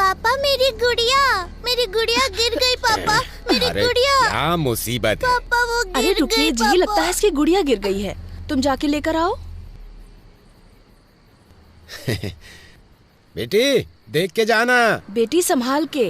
पापा मेरी गुड़िया गिर गई पापा, मेरी गुड़िया। क्या मुसीबत है पापा वो गिर गई। अरे रुकिए जी, लगता है इसकी गुड़िया गिर गई है, तुम जाके लेकर आओ। बेटी देख के जाना। बेटी संभाल के।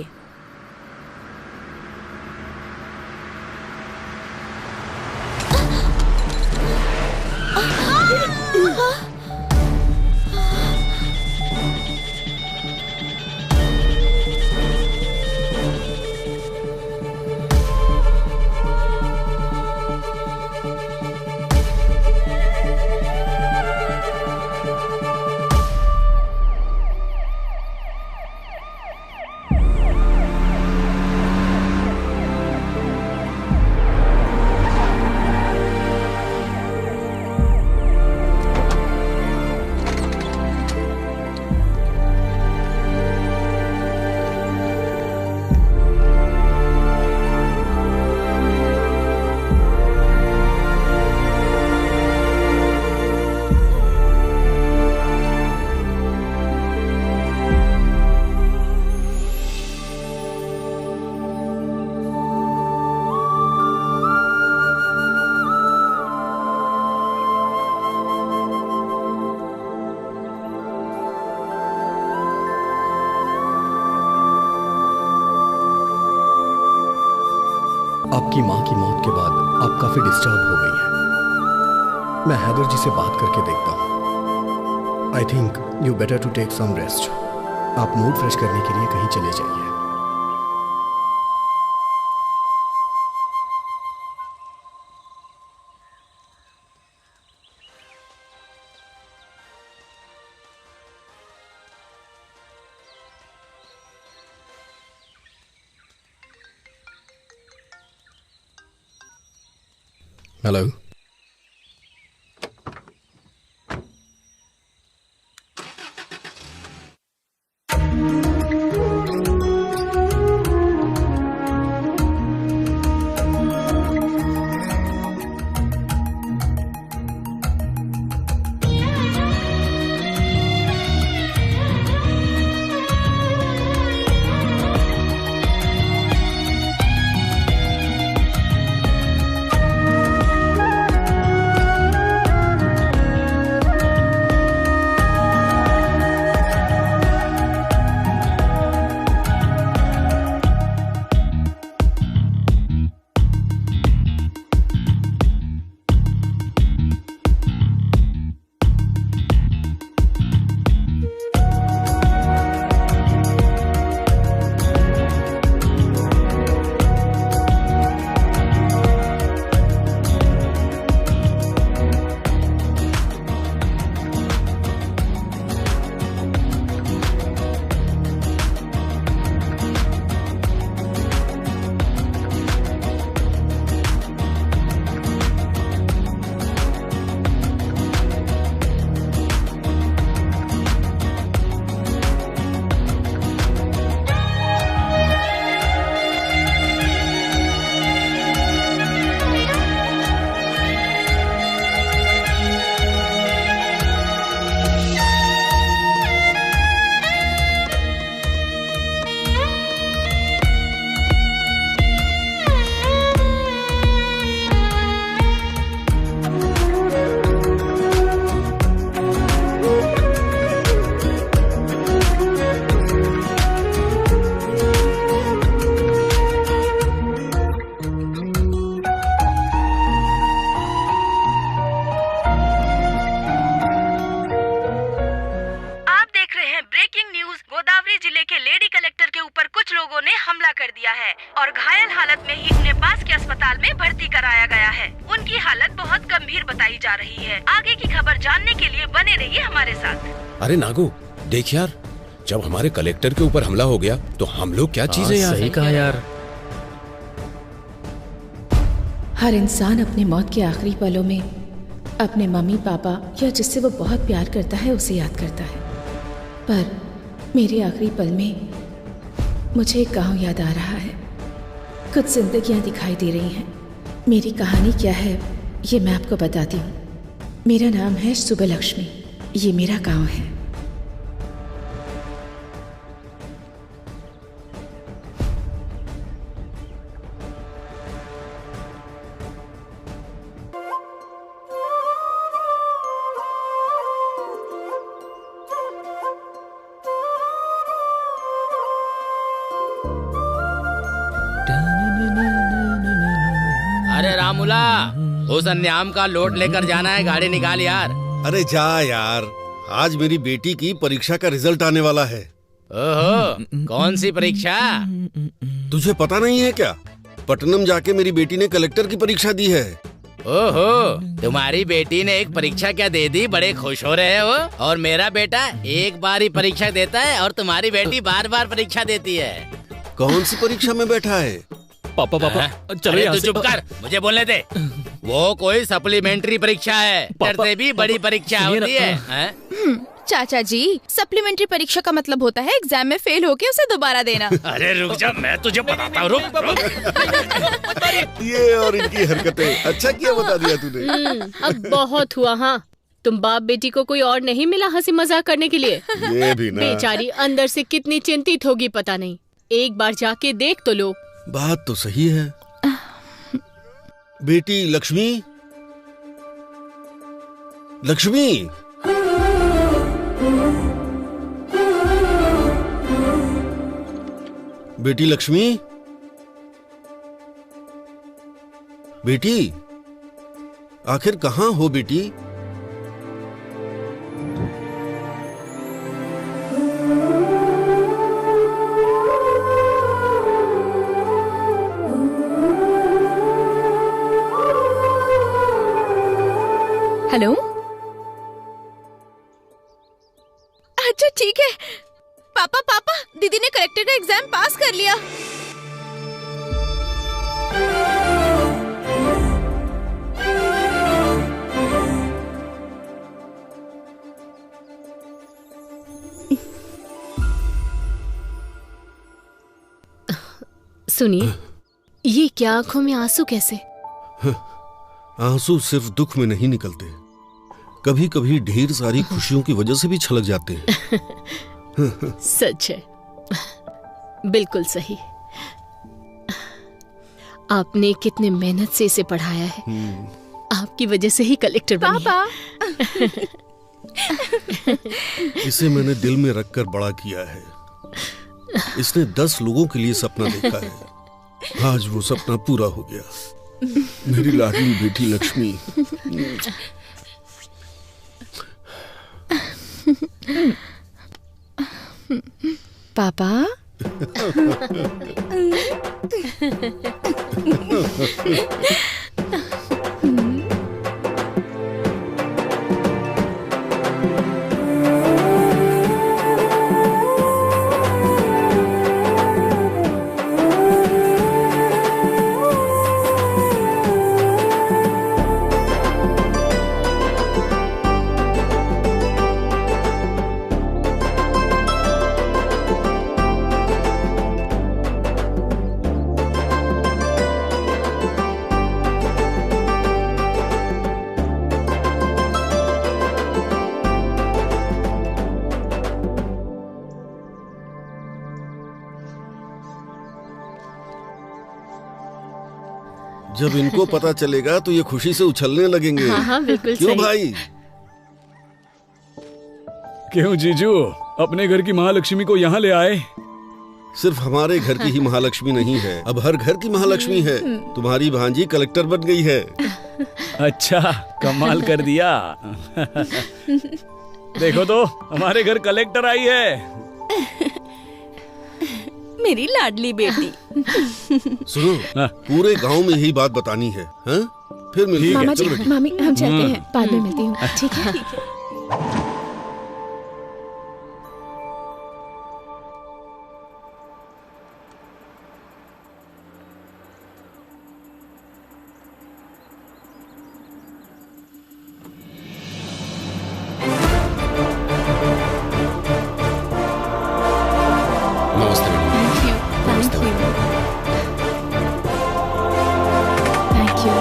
आपकी माँ की मौत के बाद आप काफी डिस्टर्ब हो गई हैं। मैं हैदर जी से बात करके देखता हूँ। I think you better to take some rest. आप मूड फ्रेश करने के लिए कहीं चले जाइए। हेलो। और घायल हालत में ही उन्हें पास के अस्पताल में भर्ती कराया गया है। उनकी हालत बहुत गंभीर बताई जा रही है। आगे की खबर जानने के लिए बने रहिए हमारे साथ। अरे नागू देख यार, जब हमारे कलेक्टर के ऊपर हमला हो गया तो हम लोग क्या चीजें यार। सही कहा यार। हर इंसान अपने मौत के आखिरी पलों में अपने मम्मी पापा या जिससे वो बहुत प्यार करता है उसे याद करता है, पर मेरे आखिरी पल में मुझे एक गांव याद आ रहा है। कुछ जिंदगियां दिखाई दे रही हैं। मेरी कहानी क्या है ये मैं आपको बताती हूँ। मेरा नाम है सुबलक्ष्मी, ये मेरा गांव है। राहुला, उस अन्याम का लोड लेकर जाना है, गाड़ी निकाल यार। अरे जा यार, आज मेरी बेटी की परीक्षा का रिजल्ट आने वाला है। ओहो, कौन सी परीक्षा? तुझे पता नहीं है क्या? पटनम जाके मेरी बेटी ने कलेक्टर की परीक्षा दी है। ओहो, तुम्हारी बेटी ने एक परीक्षा क्या दे दी, बड़े खुश हो रहे हो? और मेरा बेटा एक बार ही परीक्षा देता है और तुम्हारी बेटी बार बार परीक्षा देती है। कौन सी परीक्षा में बैठा है? पापा चलो यहाँ तू से। चुप कर, मुझे बोलने दे। वो कोई सप्लीमेंट्री परीक्षा है, तेरे भी बड़ी परीक्षा होती है। चाचा जी, सप्लीमेंट्री परीक्षा का मतलब होता है एग्जाम में फेल होके उसे दोबारा देना। अरे रुक जा, मैं तुझे बताता हूँ, रुक। ये और इनकी हरकतें, अच्छा किया बता दिया तूने। अब बहुत हुआ। हाँ, तुम बाप बेटी को कोई और नहीं मिला हंसी मजाक करने के लिए? ये भी ना। बेचारी अंदर से कितनी चिंतित होगी पता नहीं। एक बार जाके देख तो लो। बात तो सही है। बेटी लक्ष्मी, लक्ष्मी, बेटी लक्ष्मी, बेटी आखिर कहाँ हो बेटी? हेलो, अच्छा ठीक है। पापा, दीदी ने कलेक्टर का एग्जाम पास कर लिया। सुनिए, ये क्या आंखों में आंसू कैसे? आंसू सिर्फ दुख में नहीं निकलते, कभी कभी ढेर सारी खुशियों की वजह से भी छलक जाते हैं। सच है, बिल्कुल सही। आपने कितने मेहनत से इसे पढ़ाया है, आपकी वजह से ही कलेक्टर बनी है। इसे मैंने दिल में रखकर बड़ा किया है। इसने 10 लोगों के लिए सपना देखा है, आज वो सपना पूरा हो गया। मेरी लाडली बेटी लक्ष्मी। पापा, जब इनको पता चलेगा तो ये खुशी से उछलने लगेंगे। हाँ, बिल्कुल क्यों सही। भाई? क्यों जीजू, अपने घर की महालक्ष्मी को यहाँ ले आए? सिर्फ हमारे घर की ही महालक्ष्मी नहीं है, अब हर घर की महालक्ष्मी है। तुम्हारी भांजी कलेक्टर बन गई है। अच्छा, कमाल कर दिया। देखो तो, हमारे घर कलेक्टर आई है। मेरी लाडली बेटी। सुनो, पूरे गांव में यही बात बतानी है। हाँ? फिर मिलते हैं। मामा जी, चलो बेटी। मामी, हम चलते हैं, बाद में मिलती हूँ। ठीक है। नमस्ते मैडम। Thank you.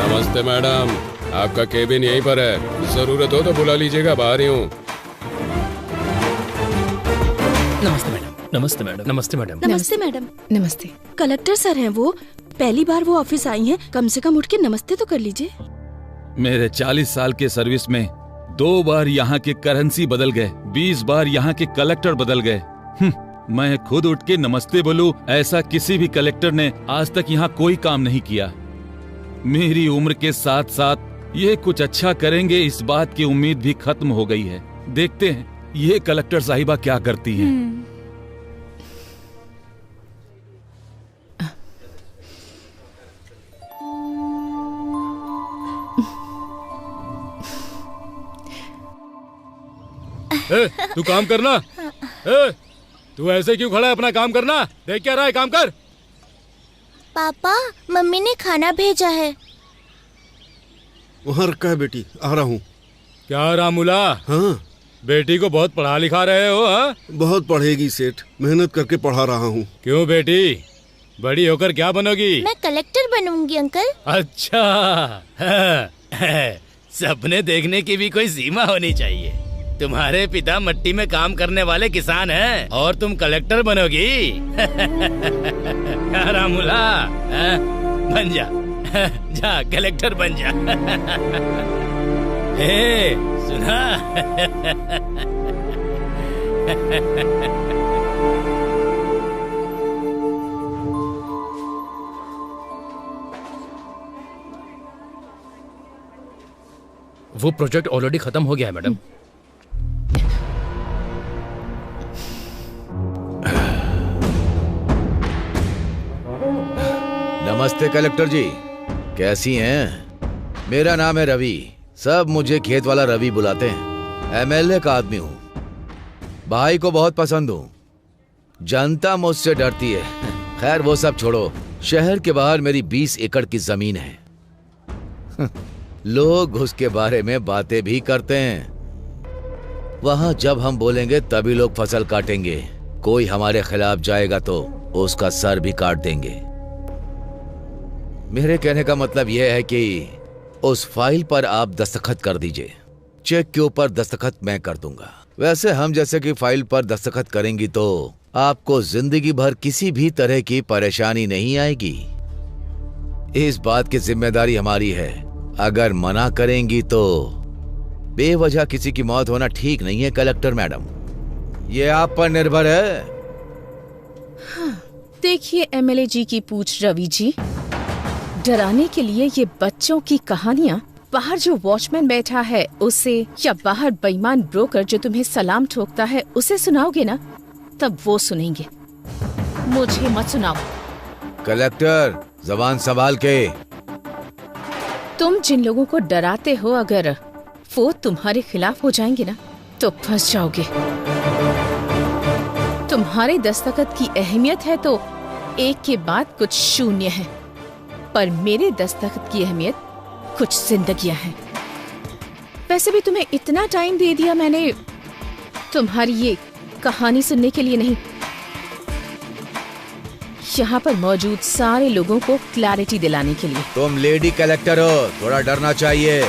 नमस्ते मैडम, आपका केबिन यहीं पर है, जरूरत हो तो बुला लीजिएगा, बाहर ही हूँ। नमस्ते मैडम। नमस्ते मैडम। नमस्ते मैडम। नमस्ते मैडम। नमस्ते। कलेक्टर सर हैं वो, पहली बार वो ऑफिस आई हैं, कम से कम उठ के नमस्ते तो कर लीजिए। मेरे 40 साल के सर्विस में 2 बार यहाँ के करेंसी बदल गए, 20 बार यहाँ के कलेक्टर बदल गए। मैं खुद उठ के नमस्ते बोलूं, ऐसा किसी भी कलेक्टर ने आज तक यहाँ कोई काम नहीं किया। मेरी उम्र के साथ साथ ये कुछ अच्छा करेंगे, इस बात की उम्मीद भी खत्म हो गई है। देखते हैं ये कलेक्टर साहिबा क्या करती हैं। तू काम करना। तू ऐसे क्यों खड़ा है? अपना काम करना। देख क्या रहा है, काम कर। पापा, मम्मी ने खाना भेजा है। वहाँ रखा है बेटी, आ रहा हूँ। क्या रामूला? हाँ बेटी को बहुत पढ़ा लिखा रहे हो? हाँ, बहुत पढ़ेगी सेठ, मेहनत करके पढ़ा रहा हूँ। क्यों बेटी, बड़ी होकर क्या बनोगी? मैं कलेक्टर बनूंगी अंकल। अच्छा, सपने देखने की भी कोई सीमा होनी चाहिए। तुम्हारे पिता मिट्टी में काम करने वाले किसान हैं और तुम कलेक्टर बनोगी? रामूला, बन जा, जा कलेक्टर बन जा। हे, सुना? वो प्रोजेक्ट ऑलरेडी खत्म हो गया है मैडम। नमस्ते कलेक्टर जी, कैसी हैं? मेरा नाम है रवि, सब मुझे खेत वाला रवि बुलाते हैं। एमएलए का आदमी हूँ, भाई को बहुत पसंद हूँ। जनता मुझसे डरती है। खैर वो सब छोड़ो, शहर के बाहर मेरी 20 एकड़ की जमीन है। लोग उसके बारे में बातें भी करते हैं। वहां जब हम बोलेंगे तभी लोग फसल काटेंगे। कोई हमारे खिलाफ जाएगा तो उसका सर भी काट देंगे। मेरे कहने का मतलब यह है कि उस फाइल पर आप दस्तखत कर दीजिए। चेक के ऊपर दस्तखत मैं कर दूंगा। वैसे हम जैसे कि फाइल पर दस्तखत करेंगी तो आपको जिंदगी भर किसी भी तरह की परेशानी नहीं आएगी। इस बात की जिम्मेदारी हमारी है। अगर मना करेंगी तो बेवजह किसी की मौत होना ठीक नहीं है कलेक्टर मैडम, ये आप पर निर्भर है। हाँ, देखिए एमएलए जी की पूछ रवि जी, डराने के लिए ये बच्चों की कहानियाँ बाहर जो वॉचमैन बैठा है उसे, या बाहर बेईमान ब्रोकर जो तुम्हें सलाम ठोकता है उसे सुनाओगे ना, तब वो सुनेंगे, मुझे मत सुनाओ। कलेक्टर जबान संभाल के। तुम जिन लोगों को डराते हो, अगर वो तुम्हारे खिलाफ हो जाएंगे ना तो फंस जाओगे। तुम्हारे दस्तखत की अहमियत है तो एक के बाद कुछ शून्य है, पर मेरे दस्तखत की अहमियत कुछ जिंदगियां हैं। वैसे भी तुम्हें इतना टाइम दे दिया मैंने तुम्हारी ये कहानी सुनने के लिए नहीं, यहाँ पर मौजूद सारे लोगों को क्लैरिटी दिलाने के लिए। तुम लेडी कलेक्टर हो, थोड़ा डरना चाहिए।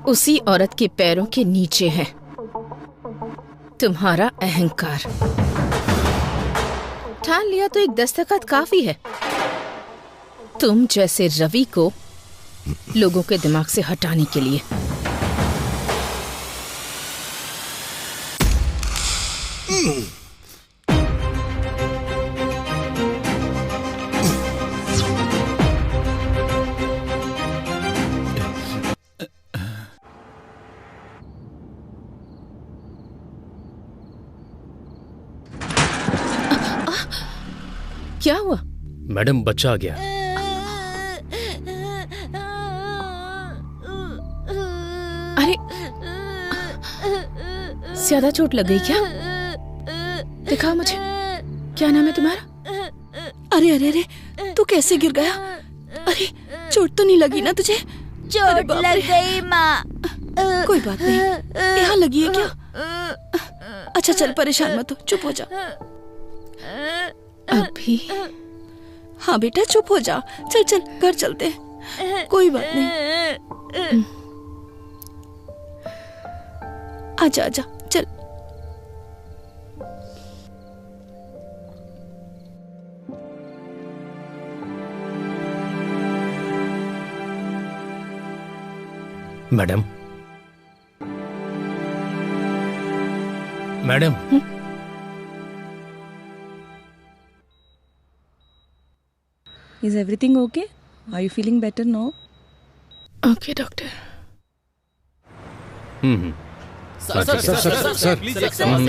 उसी औरत के पैरों के नीचे है तुम्हारा अहंकार। ठान लिया तो एक दस्तखत काफी है। तुम जैसे रवि को लोगों के दिमाग से हटाने के लिए। क्या हुआ? मैडम बच्चा आ गया। अरे ज्यादा चोट लग गई क्या? दिखाओ मुझे, क्या नाम है तुम्हारा? अरे अरे अरे, तू कैसे गिर गया? अरे चोट तो नहीं लगी ना तुझे? चोट लग गई माँ। कोई बात नहीं, यहाँ लगी है क्या? अच्छा चल परेशान मत हो, चुप हो जा। अभी? हाँ बेटा चुप हो जा। चल चल घर चलते हैं, कोई बात नहीं। आजा आजा चल। Madam, madam, Is everything okay? Are you feeling better now? Okay, doctor.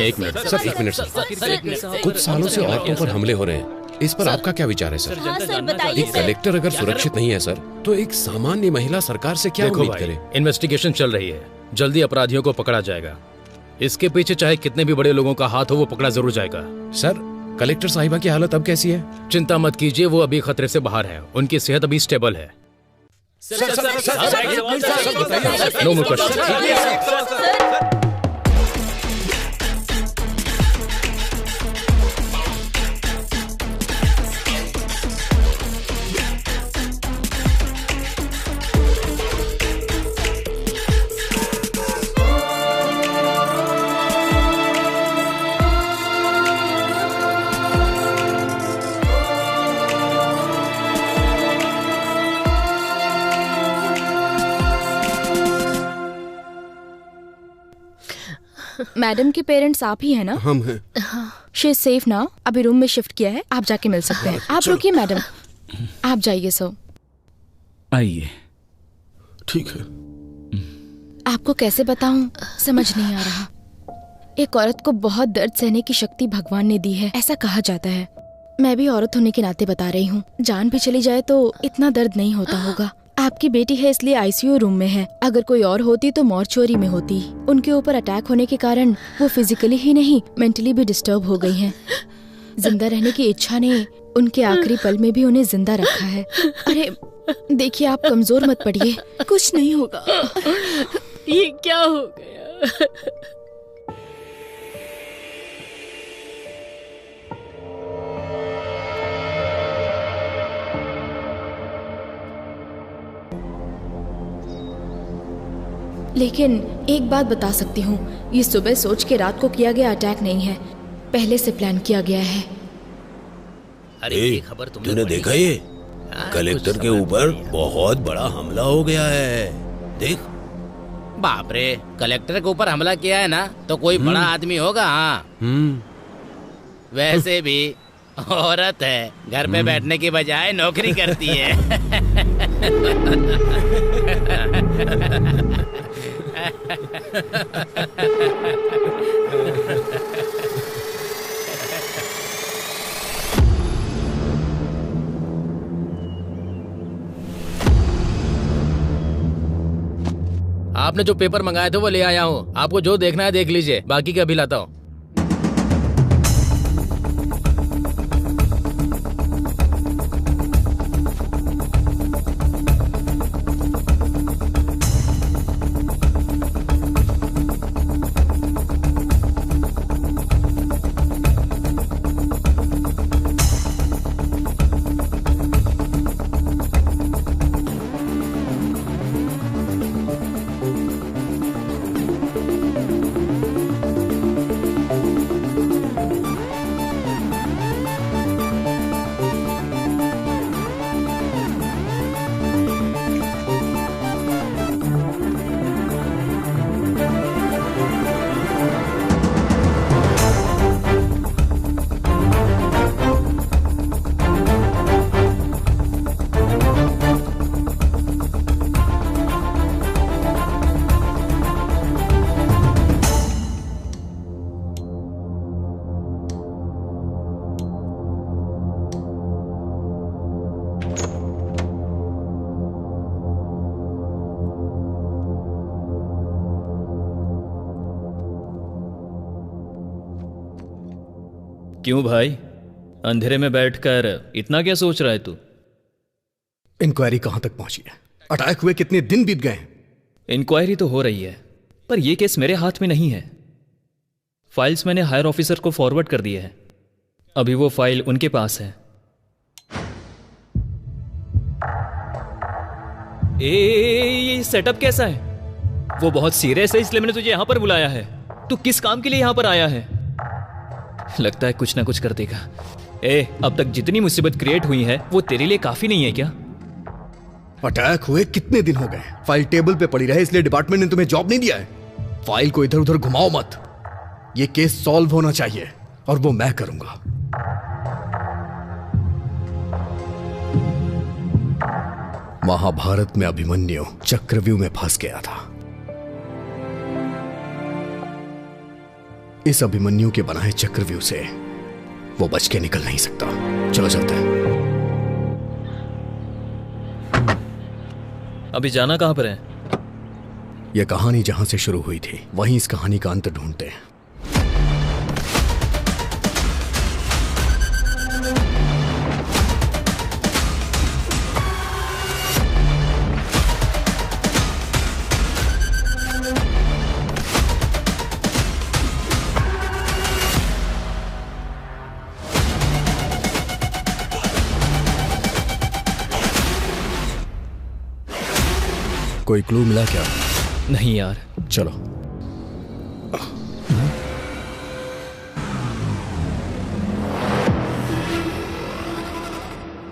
एक मिनट सर। कुछ सालों से औरतों पर हमले हो रहे हैं, इस पर आपका क्या विचार है सर? हाँ सर बताइए एक कलेक्टर अगर सुरक्षित नहीं है सर, तो एक सामान्य महिला सरकार से क्या उम्मीद करे? इन्वेस्टिगेशन चल रही है, जल्दी अपराधियों को पकड़ा जाएगा। इसके पीछे चाहे कितने भी बड़े लोगों का हाथ हो, वो पकड़ा जरूर जाएगा। सर, कलेक्टर साहिबा की हालत अब कैसी है? चिंता मत कीजिए, वो अभी खतरे से बाहर है। उनकी सेहत अभी स्टेबल है। No more question. मैडम के पेरेंट्स आप ही है ना? हम हैं। शी इज सेफ ना? अभी रूम में शिफ्ट किया है, आप जाके मिल सकते हैं। आप रुकिए मैडम, आप जाइए। सो आइए। ठीक है। आपको कैसे बताऊं, समझ नहीं आ रहा। एक औरत को बहुत दर्द सहने की शक्ति भगवान ने दी है, ऐसा कहा जाता है। मैं भी औरत होने के नाते बता रही हूँ, जान भी चली जाए तो इतना दर्द नहीं होता होगा। आपकी बेटी है इसलिए आईसीयू रूम में है, अगर कोई और होती तो मॉर्चुरी में होती। उनके ऊपर अटैक होने के कारण वो फिजिकली ही नहीं मेंटली भी डिस्टर्ब हो गई हैं। जिंदा रहने की इच्छा ने उनके आखिरी पल में भी उन्हें जिंदा रखा है। अरे देखिए, आप कमजोर मत पड़िए, कुछ नहीं होगा। ये क्या हो गया? लेकिन एक बात बता सकती हूँ, ये सुबह सोच के रात को किया गया अटैक नहीं है, पहले से प्लान किया गया है। अरे ये खबर तूने देखा? ये कलेक्टर के ऊपर बहुत बड़ा हमला हो गया है, देख। बाप रे, कलेक्टर के ऊपर हमला किया है ना, तो कोई बड़ा आदमी होगा। हाँ वैसे भी औरत है, घर पे बैठने की बजाय नौकरी करती है। आपने जो पेपर मंगाए थे वो ले आया हूँ। आपको जो देखना है देख लीजिए, बाकी का भी लाता हूँ। क्यों भाई, अंधेरे में बैठकर इतना क्या सोच रहा है तू? इंक्वायरी कहां तक पहुंची है? अटैक हुए कितने दिन बीत गए? इंक्वायरी तो हो रही है, पर यह केस मेरे हाथ में नहीं है। फाइल्स मैंने हायर ऑफिसर को फॉरवर्ड कर दिए हैं। अभी वो फाइल उनके पास है। ये सेटअप कैसा है? वो बहुत सीरियस है, इसलिए मैंने तुझे यहाँ पर बुलाया है। तू किस काम के लिए यहाँ पर आया है? लगता है कुछ ना कुछ कर देगा। अब तक जितनी मुसीबत क्रिएट हुई है वो तेरे लिए काफी नहीं है क्या? अटैक हुए कितने दिन हो गए, फाइल टेबल पे पड़ी रहे इसलिए डिपार्टमेंट ने तुम्हें जॉब नहीं दिया है। फाइल को इधर उधर घुमाओ मत, ये केस सॉल्व होना चाहिए और वो मैं करूंगा। महाभारत में अभिमन्यु चक्रव्यूह में फंस गया था। इस अभिमन्यु के बनाए चक्रव्यूह से वो बच के निकल नहीं सकता। चलो चलते हैं। अभी जाना कहां पर है? यह कहानी जहां से शुरू हुई थी वहीं इस कहानी का अंत ढूंढते हैं। कोई क्लू मिला क्या? नहीं यार। चलो।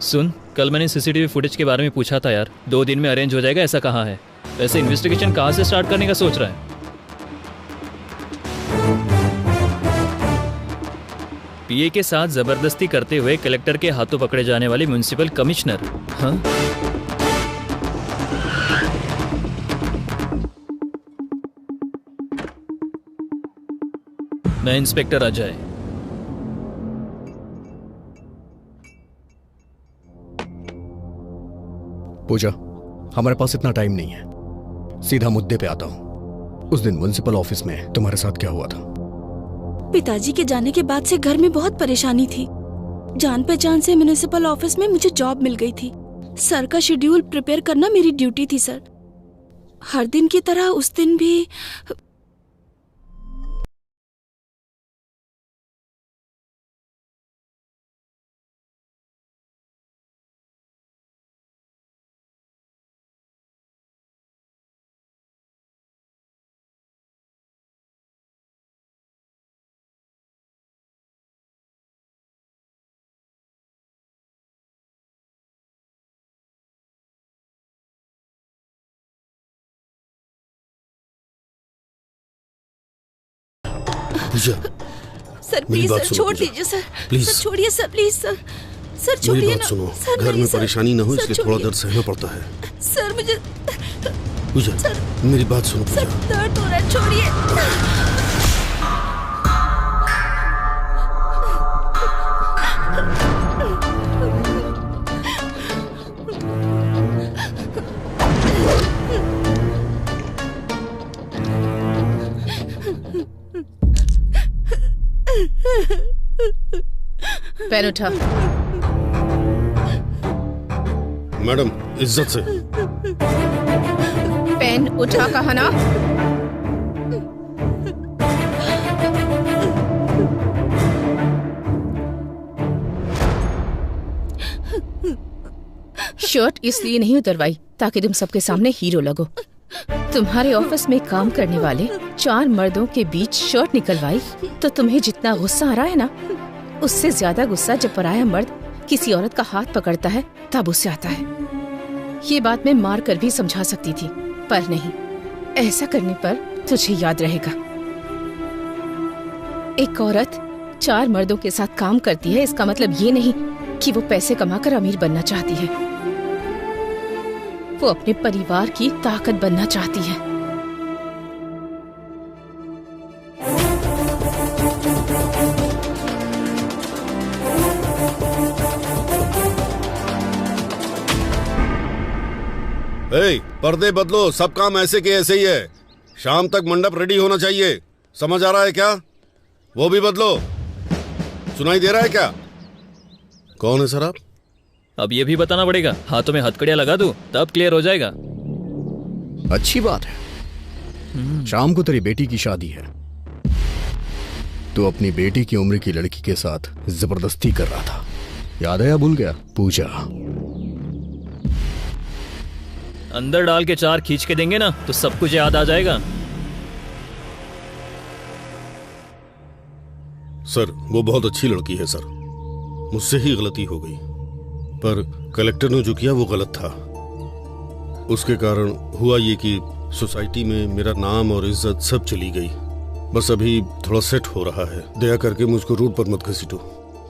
सुन, कल मैंने सीसीटीवी फुटेज के बारे में पूछा था यार। 2 दिन में अरेंज हो जाएगा ऐसा कहा है। वैसे इन्वेस्टिगेशन कहाँ से स्टार्ट करने का सोच रहा है? पीए के साथ जबरदस्ती करते हुए कलेक्टर के हाथों पकड़े जाने वाले म्युनिसिपल कमिश्नर। हाँ, मैं इंस्पेक्टर अजय। पूजा, हमारे पास इतना टाइम नहीं है, सीधा मुद्दे पे आता हूं। उस दिन म्युनिसिपल ऑफिस में तुम्हारे साथ क्या हुआ था? पिताजी के जाने के बाद से घर में बहुत परेशानी थी। जान पहचान से म्युनिसिपल ऑफिस में मुझे जॉब मिल गई थी। सर का शेड्यूल प्रिपेयर करना मेरी ड्यूटी थी सर। हर दिन की तरह उस दिन भी पूजा, सर प्लीज सर छोड़ दीजिए सर। प्लीज सर छोड़िए सर, प्लीज सर। सर छोड़िए मेरी बात सुनो। घर में परेशानी ना हो इसलिए थोड़ा दर्द सहना पड़ता है। सर मुझे पूजा, मेरी बात सुनो। सर दर्द हो रहा है, छोड़िए। पेन उठा। मैडम इज्जत से। पेन उठा कहा ना। शर्ट इसलिए नहीं उतरवाई ताकि तुम सबके सामने हीरो लगो। तुम्हारे ऑफिस में काम करने वाले 4 मर्दों के बीच शर्ट निकलवाई तो तुम्हें जितना गुस्सा आ रहा है ना, उससे ज्यादा गुस्सा जब पराया मर्द किसी औरत का हाथ पकड़ता है तब उससे आता है। ये बात मैं मार कर भी समझा सकती थी, पर नहीं, ऐसा करने पर तुझे याद रहेगा। एक औरत 4 मर्दों के साथ काम करती है, इसका मतलब ये नहीं कि वो पैसे कमाकर अमीर बनना चाहती है। वो अपने परिवार की ताकत बनना चाहती है। पर्दे बदलो, सब काम ऐसे के ऐसे ही है। शाम तक मंडप रेडी होना चाहिए, समझ आ रहा है क्या? वो भी बदलो। सुनाई दे रहा है क्या? कौन है सर आप? अब ये भी बताना पड़ेगा। हाथों में हथकड़ियां लगा दूं तब क्लियर हो जाएगा। अच्छी बात है। शाम को तेरी बेटी की शादी है, तू अपनी बेटी की उम्र की लड़की के साथ जबरदस्ती कर रहा था, याद है या भूल गया? पूजा, अंदर डाल के 4 खींच के देंगे ना तो सब कुछ याद आ जाएगा। सर वो बहुत अच्छी लड़की है सर, मुझसे ही गलती हो गई, पर कलेक्टर ने जो किया वो गलत था। उसके कारण हुआ ये कि सोसाइटी में मेरा नाम और इज्जत सब चली गई। बस अभी थोड़ा सेट हो रहा है, दया करके मुझको रोड पर मत घसीटो।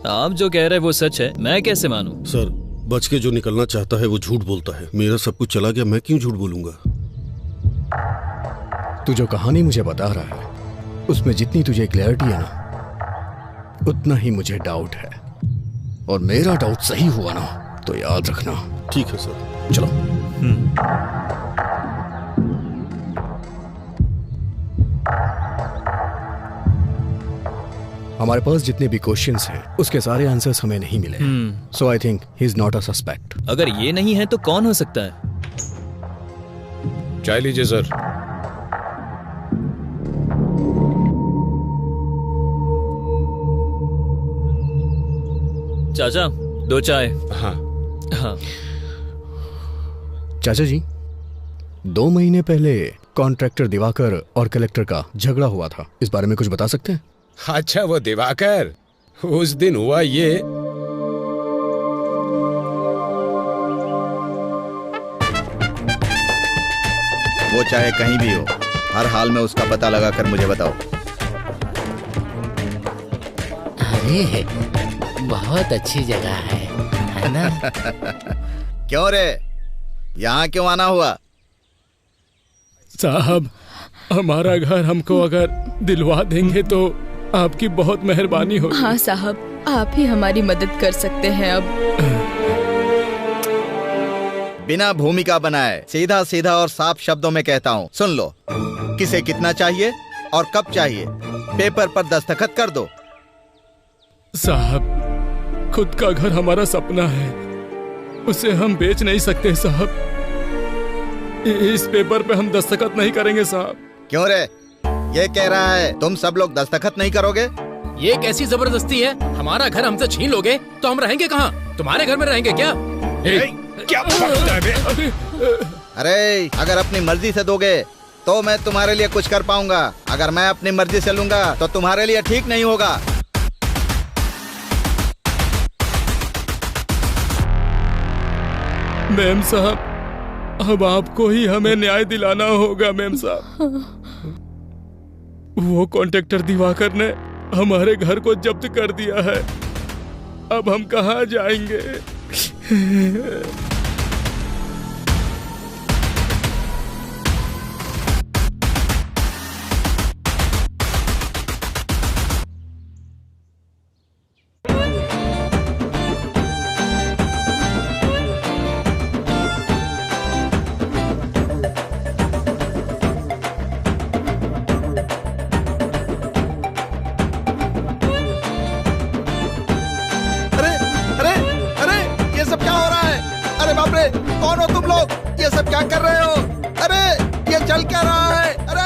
आप जो कह रहे हैं वो सच है, मैं कैसे मानूं? सर बच के जो निकलना चाहता है वो झूठ बोलता है। मेरा सब कुछ चला गया, मैं क्यों झूठ बोलूंगा? तू जो कहानी मुझे बता रहा है उसमें जितनी तुझे क्लैरिटी है ना, उतना ही मुझे डाउट है। और मेरा डाउट सही हुआ ना तो याद रखना। ठीक है सर, चलो। हमारे पास जितने भी क्वेश्चंस हैं उसके सारे आंसर्स हमें नहीं मिले, so I think he is not a suspect. अगर ये नहीं है तो कौन हो सकता है? चाय लीजिए सर। चाचा 2 चाय। हाँ हाँ। चाचा जी, 2 महीने पहले कॉन्ट्रैक्टर दिवाकर और कलेक्टर का झगड़ा हुआ था, इस बारे में कुछ बता सकते हैं? अच्छा वो दिवाकर, उस दिन हुआ ये। वो चाहे कहीं भी हो, हर हाल में उसका पता लगा कर मुझे बताओ। अरे बहुत अच्छी जगह है ना? क्यों रे, यहाँ क्यों आना हुआ? साहब, हमारा घर हमको अगर दिलवा देंगे तो आपकी बहुत मेहरबानी होगी। हाँ साहब, आप ही हमारी मदद कर सकते हैं। अब बिना भूमिका बनाए सीधा सीधा और साफ शब्दों में कहता हूँ, सुन लो। किसे कितना चाहिए और कब चाहिए, पेपर पर दस्तखत कर दो। साहब, खुद का घर हमारा सपना है, उसे हम बेच नहीं सकते साहब। इस पेपर पे हम दस्तखत नहीं करेंगे साहब। क्यों रे, ये कह रहा है तुम सब लोग दस्तखत नहीं करोगे? ये कैसी जबरदस्ती है? हमारा घर हमसे छीन लोगे तो हम रहेंगे कहाँ? तुम्हारे घर में रहेंगे क्या? क्या अरे अगर अपनी मर्जी से दोगे तो मैं तुम्हारे लिए कुछ कर पाऊंगा, अगर मैं अपनी मर्जी से लूंगा तो तुम्हारे लिए ठीक नहीं होगा। मैम साहब, अब आपको ही हमें न्याय दिलाना होगा। मैम साहब, वो कॉन्ट्रैक्टर दिवाकर ने हमारे घर को जब्त कर दिया है, अब हम कहाँ जाएंगे? कौन हो तुम लोग? ये सब क्या कर रहे हो? अरे ये चल क्या रहा है? अरे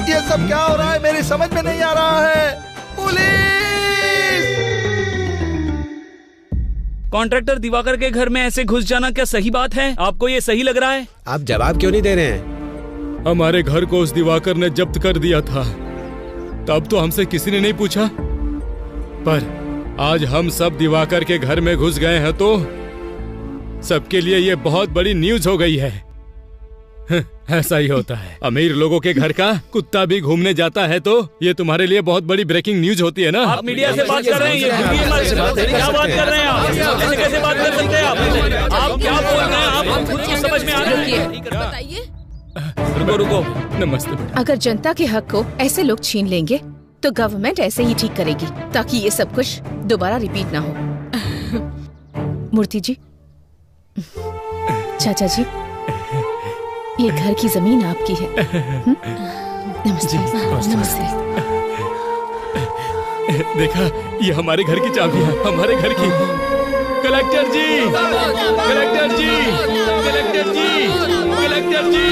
ये सब क्या हो रहा है? मेरी समझ में नहीं आ रहा है। पुलिस! कॉन्ट्रैक्टर दिवाकर के घर में ऐसे घुस जाना क्या सही बात है? आपको ये सही लग रहा है? आप जवाब क्यों नहीं दे रहे हैं? हमारे घर को उस दिवाकर ने जब्त कर दिया था, तब तो हमसे किसी ने नहीं पूछा, पर आज हम सब दिवाकर के घर में घुस गए हैं तो सबके लिए ये बहुत बड़ी न्यूज हो गई है। ऐसा ही होता है, अमीर लोगों के घर का कुत्ता भी घूमने जाता है तो ये तुम्हारे लिए बहुत बड़ी ब्रेकिंग न्यूज होती है ना। आप मीडिया से बात कर रहे हैं, क्या बात कर रहे हैं आप? ऐसे कैसे बात कर सकते हैं आप क्या बोल रहे हैं? आप खुद को समझ में आ रही है? बताइए। रुको रुको, नमस्ते। अगर जनता के हक को ऐसे लोग छीन लेंगे तो गवर्नमेंट ऐसे ही ठीक करेगी ताकि ये सब कुछ दोबारा रिपीट ना हो। मूर्ति जी, चाचा जी, ये घर की जमीन आपकी है। नमस्ते। नमस्ते। देखा, ये हमारे घर की चाबी है, हमारे घर की। कलेक्टर जी, कलेक्टर जी, कलेक्टर जी, कलेक्टर जी।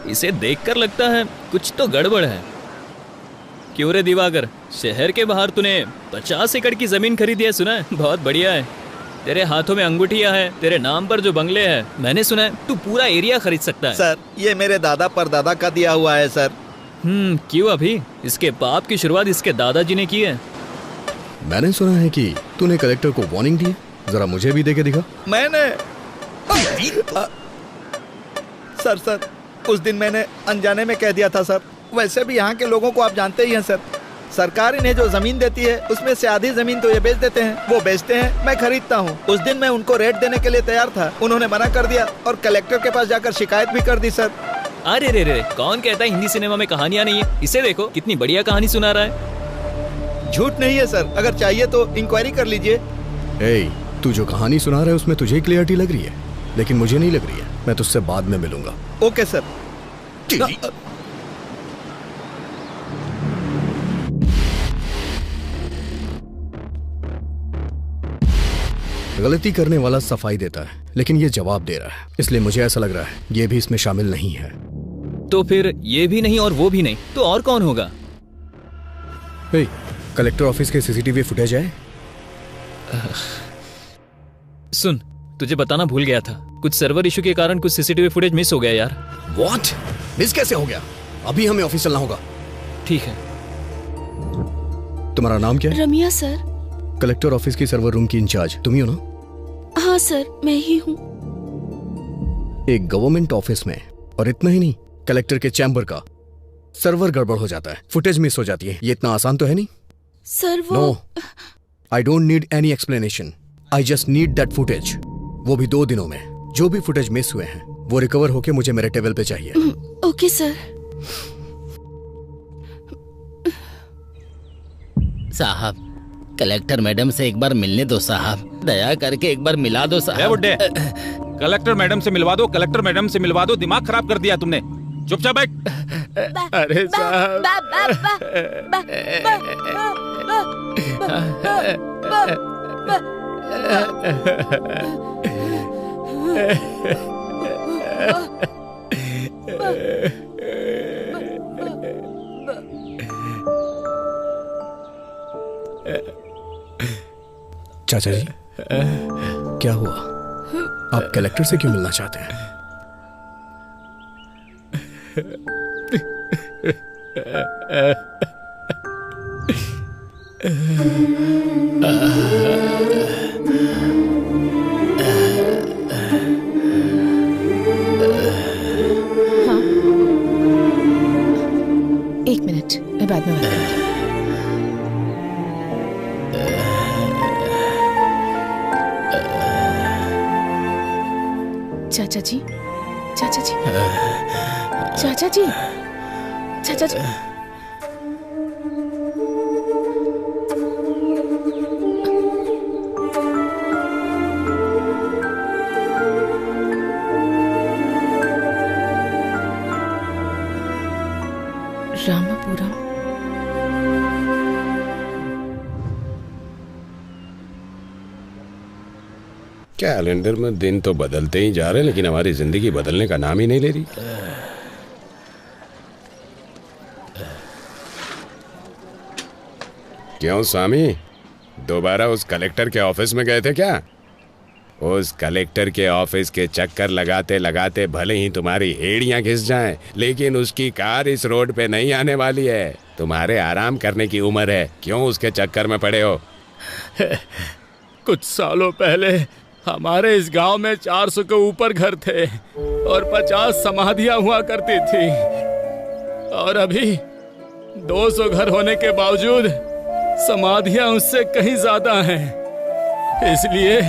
इसे देखकर लगता है कुछ तो गड़बड़ है। क्यों रे दिवाकर, शहर के बाहर तूने 50 एकड़ की जमीन खरीदी है, सुना है? बहुत बढ़िया है। तेरे हाथों में अंगूठियां हैं, तेरे नाम पर जो बंगले हैं, मैंने सुना है तू पूरा एरिया खरीद सकता है। सर, ये मेरे दादा परदादा का दिया हुआ है सर। क्यों अभी? इसके पाप की शुरुआत इसके दादाजी ने की है। मैंने सुना है कि तूने कलेक्टर को वार्निंग दी है, जरा मुझे भी देके दिखा। मैंने सर उस दिन मैंने अनजाने में कह दिया था सर। वैसे भी यहाँ के लोगों को आप जानते ही हैं सर। सरकार इन्हें जो जमीन देती है उसमें से आधी जमीन तो ये बेच देते हैं, वो बेचते हैं, मैं खरीदता हूँ। उस दिन मैं उनको रेट देने के लिए तैयार था, उन्होंने मना कर दिया और कलेक्टर के पास जाकर शिकायत भी कर दी सर। अरे रे रे, कौन कहता है हिंदी सिनेमा में कहानियां नहीं है? इसे देखो कितनी बढ़िया कहानी सुना रहा है। झूठ नहीं है सर, अगर चाहिए तो इंक्वायरी कर लीजिए। तू जो कहानी सुना रहा है उसमें तुझे क्लियरिटी लग रही है, लेकिन मुझे नहीं लग रही है। मैं तुझसे बाद में मिलूंगा। Okay sir. गलती करने वाला सफाई देता है, लेकिन ये जवाब दे रहा है, इसलिए मुझे ऐसा लग रहा है ये भी इसमें शामिल नहीं है। तो फिर ये भी नहीं और वो भी नहीं, तो और कौन होगा? कलेक्टर ऑफिस के सीसीटीवी फुटेज है? सुन, तुझे बताना भूल गया था, कुछ सर्वर इशू के कारण कुछ सीसीटीवी फुटेज मिस हो गया यार। व्हाट? मिस कैसे हो गया? अभी हमें ऑफिस चलना होगा। ठीक है। तुम्हारा नाम क्या है? रमिया सर। कलेक्टर ऑफिस की सर्वर रूम की इंचार्ज तुम ही हो ना? हाँ सर, मैं ही हूँ। एक गवर्नमेंट ऑफिस में, और इतना ही नहीं, कलेक्टर के चैम्बर का सर्वर गड़बड़ हो जाता है, फुटेज मिस हो जाती है, ये इतना आसान तो है नहीं। सर वो no, I don't need any explanation, I just need that footage. वो भी 2 दिनों में। जो भी फुटेज मिस हुए हैं वो रिकवर होके मुझे मेरे टेबल पे चाहिए। Okay sir. साहब, कलेक्टर मैडम से एक बार मिलने दो साहब, दया करके एक बार मिला दो साहब। बुड्ढे, कलेक्टर मैडम से मिलवा दो, कलेक्टर मैडम से मिलवा दो, दिमाग खराब कर दिया तुमने। चुपचाप बैठ। अरे साहब, चाचा जी, क्या हुआ? आप कलेक्टर से क्यों मिलना चाहते हैं? हाँ, 1 मिनट, मैं बाद में बात करूंगी। चाचा जी, चाचा जी, चाचा जी, चाचा जी। रामापुरम। कैलेंडर में दिन तो बदलते ही जा रहे हैं, लेकिन हमारी जिंदगी बदलने का नाम ही नहीं ले रही। क्यों स्वामी, दोबारा उस कलेक्टर के ऑफिस में गए थे क्या? उस कलेक्टर के ऑफिस के चक्कर लगाते लगाते भले ही तुम्हारी एड़ियां घिस जाएं, लेकिन उसकी कार इस रोड पे नहीं आने वाली है। तुम्हारे आराम करने की उम्र है, क्यों उसके चक्कर में पड़े हो? कुछ सालों पहले हमारे इस गांव में 400 के ऊपर घर थे और 50 समाधियां हुआ करती थी, और अभी 200 घर होने के बावजूद समाधियां उससे कहीं ज्यादा हैं। इसलिए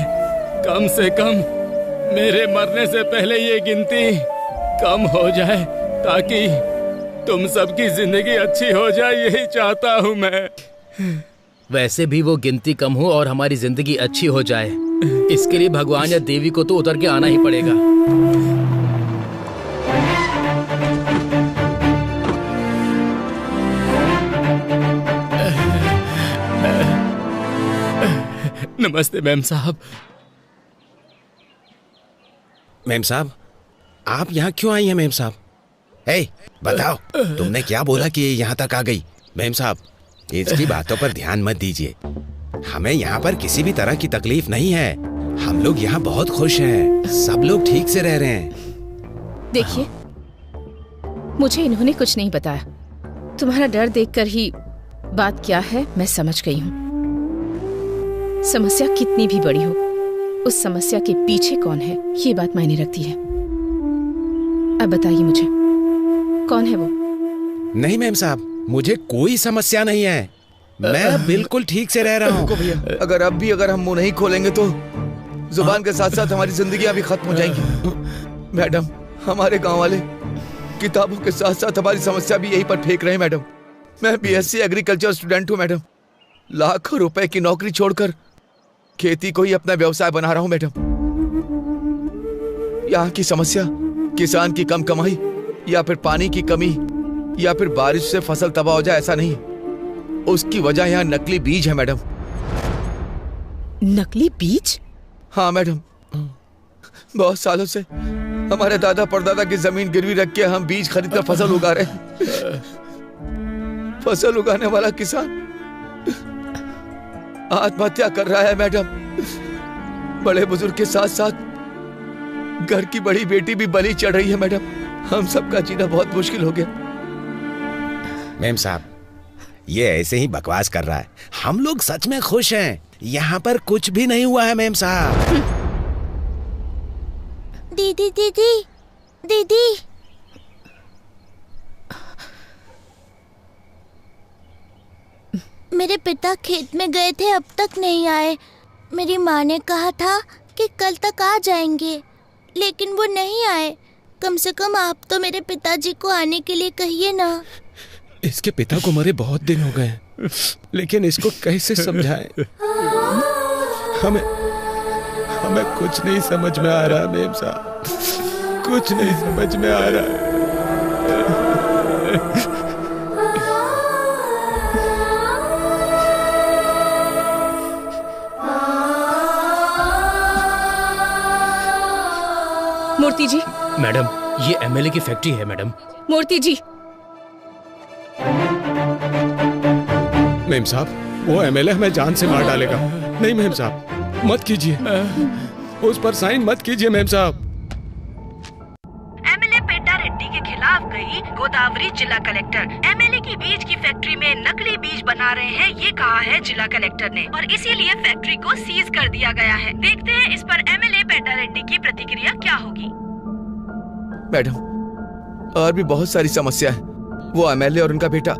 कम से कम मेरे मरने से पहले ये गिनती कम हो जाए, ताकि तुम सबकी जिंदगी अच्छी हो जाए, यही चाहता हूँ मैं। वैसे भी वो गिनती कम हो और हमारी जिंदगी अच्छी हो जाए, इसके लिए भगवान या देवी को तो उतर के आना ही पड़ेगा। नमस्ते मैम साहब। मैम साहब, आप यहाँ क्यों आई हैं मैम साहब? बताओ, तुमने क्या बोला कि यहाँ तक आ गई? मैम साहब, इसकी बातों पर ध्यान मत दीजिए। हमें यहाँ पर किसी भी तरह की तकलीफ नहीं है। हम लोग यहाँ बहुत खुश हैं, सब लोग ठीक से रह रहे हैं। देखिए, मुझे इन्होंने कुछ नहीं बताया। तुम्हारा डर देखकर ही बात क्या है मैं समझ गई हूँ। समस्या कितनी भी बड़ी हो, उस समस्या के पीछे कौन है ये बात मायने रखती है। अब बताइए मुझे, कौन है वो? नहीं मैम साहब, मुझे कोई समस्या नहीं है, मैं बिल्कुल ठीक से रह रहा हूँ। अगर हम मुंह नहीं खोलेंगे तो जुबान के साथ साथ हमारी जिंदगियां भी खत्म हो जाएंगी। मैडम, हमारे गांव वाले किताबों के साथ साथ हमारी समस्या भी यहीं पर फेंक रहे हैं। मैडम, मैं बीएससी एग्रीकल्चर स्टूडेंट हूँ। मैडम, लाखों रुपए की नौकरी छोड़कर खेती को ही अपना व्यवसाय बना रहा हूँ। मैडम, यहाँ की समस्या किसान की कम कमाई या फिर पानी की कमी या फिर बारिश से फसल तबाह हो जाए, ऐसा नहीं। उसकी वजह यहाँ नकली बीज है। मैडम, नकली बीज? हाँ मैडम, बहुत सालों से हमारे दादा परदादा की जमीन गिरवी रख के हम बीज खरीद कर फसल उगा रहे हैं। फसल उगाने वाला किसान आत्महत्या कर रहा है। मैडम, बड़े बुजुर्ग के साथ साथ घर की बड़ी बेटी भी बलि चढ़ रही है। मैडम, हम सबका जीना बहुत मुश्किल हो गया। मैम साहब, ये ऐसे ही बकवास कर रहा है। हम लोग सच में खुश हैं, यहाँ पर कुछ भी नहीं हुआ है मैम साहब। दीदी दीदी दीदी, मेरे पिता खेत में गए थे, अब तक नहीं आए। मेरी माँ ने कहा था कि कल तक आ जाएंगे, लेकिन वो नहीं आए। कम से कम आप तो मेरे पिताजी को आने के लिए कहिए ना। इसके पिता को मरे बहुत दिन हो गए, लेकिन इसको कैसे समझाएं? हमें कुछ नहीं समझ में आ रहा मेम साहब, कुछ नहीं समझ में आ रहा है। मूर्ति जी। मैडम, ये एमएलए की फैक्ट्री है। मैडम, मूर्ति जी। मेम साहब, वो एमएलए हमें जान से मार डालेगा। नहीं मेम साहब, मत कीजिए, उस पर साइन मत कीजिए मेम साहब। एमएलए पेड्डा रेड्डी के खिलाफ गई गोदावरी जिला कलेक्टर। एमएलए की बीज की फैक्ट्री में नकली बीज बना रहे हैं, ये कहा है जिला कलेक्टर ने, और इसीलिए फैक्ट्री को सीज कर दिया गया है। देखते हैं इस पर एमएलए पेड्डा रेड्डी की प्रतिक्रिया क्या होगी। मैडम, और भी बहुत सारी समस्या है। वो एमएलए और उनका बेटा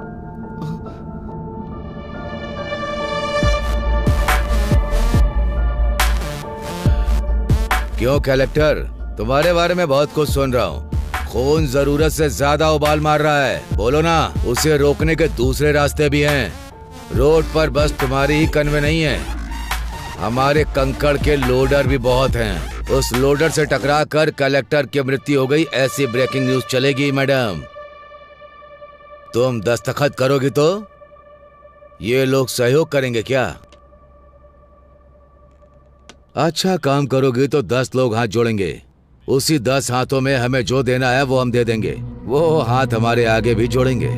क्यों कलेक्टर, तुम्हारे बारे में बहुत कुछ सुन रहा हूँ। खून जरूरत से ज्यादा उबाल मार रहा है, बोलो ना। उसे रोकने के दूसरे रास्ते भी हैं। रोड पर बस तुम्हारी ही कन्वे नहीं है, हमारे कंकड़ के लोडर भी बहुत हैं। उस लोडर से टकरा कर कलेक्टर की मृत्यु हो गई, ऐसी ब्रेकिंग न्यूज चलेगी। मैडम, तुम दस्तखत करोगी तो ये लोग सहयोग करेंगे क्या? अच्छा काम करोगे तो 10 लोग हाथ जोड़ेंगे। उसी 10 हाथों में हमें जो देना है वो हम दे देंगे। वो हाथ हमारे आगे भी जोड़ेंगे।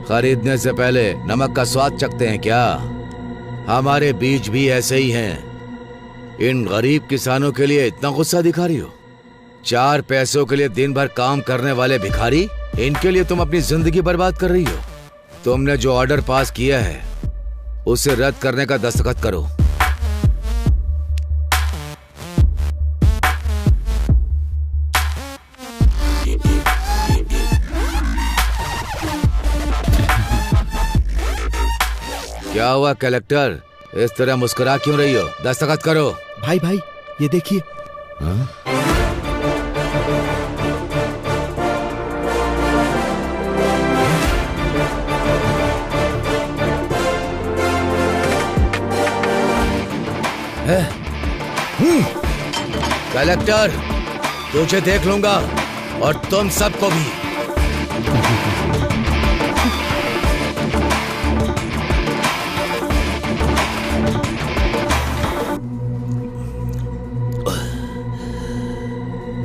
खरीदने से पहले नमक का स्वाद चखते हैं क्या? हमारे बीज भी ऐसे ही हैं। इन गरीब किसानों के लिए इतना गुस्सा दिखा रही हो? 4 पैसों के लिए दिन भर काम करने वाले भिखारी, इनके लिए तुम अपनी जिंदगी बर्बाद कर रही हो। तुमने जो ऑर्डर पास किया है उसे रद्द करने का दस्तखत करो। क्या हुआ कलेक्टर, इस तरह मुस्कुरा क्यों रही हो? दस्तखत करो। भाई भाई ये देखिए। कलेक्टर, तुझे देख लूंगा और तुम सबको भी।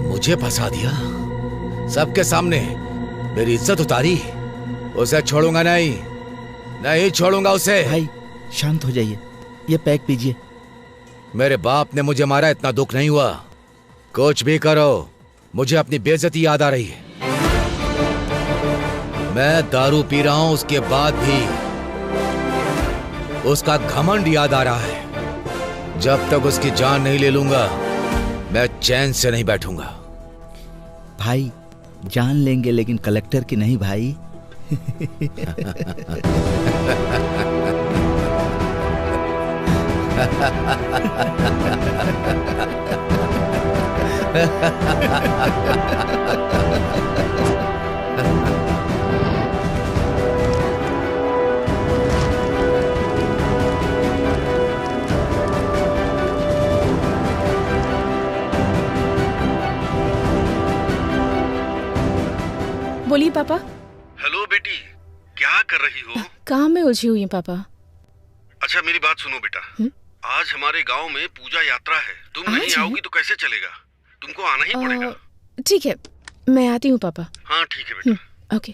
मुझे फंसा दिया सबके सामने, मेरी इज्जत उतारी। उसे छोड़ूंगा नहीं, नहीं छोड़ूंगा उसे। भाई शांत हो जाइए, ये पैक पीजिए। मेरे बाप ने मुझे मारा, इतना दुख नहीं हुआ। कुछ भी करो, मुझे अपनी बेइज्जती याद आ रही है। मैं दारू पी रहा हूं, उसके बाद भी उसका घमंड याद आ रहा है। जब तक उसकी जान नहीं ले लूंगा मैं चैन से नहीं बैठूंगा। भाई जान लेंगे लेकिन कलेक्टर की नहीं भाई। बोलिए पापा। हेलो बेटी, क्या कर रही हो? काम में उलझी हुई हूँ पापा। अच्छा मेरी बात सुनो बेटा, आज हमारे गांव में पूजा यात्रा है। तुम नहीं आओगी तो कैसे चलेगा? तुमको आना ही पड़ेगा। ठीक है, मैं आती हूँ पापा। हाँ ठीक है बेटा। ओके।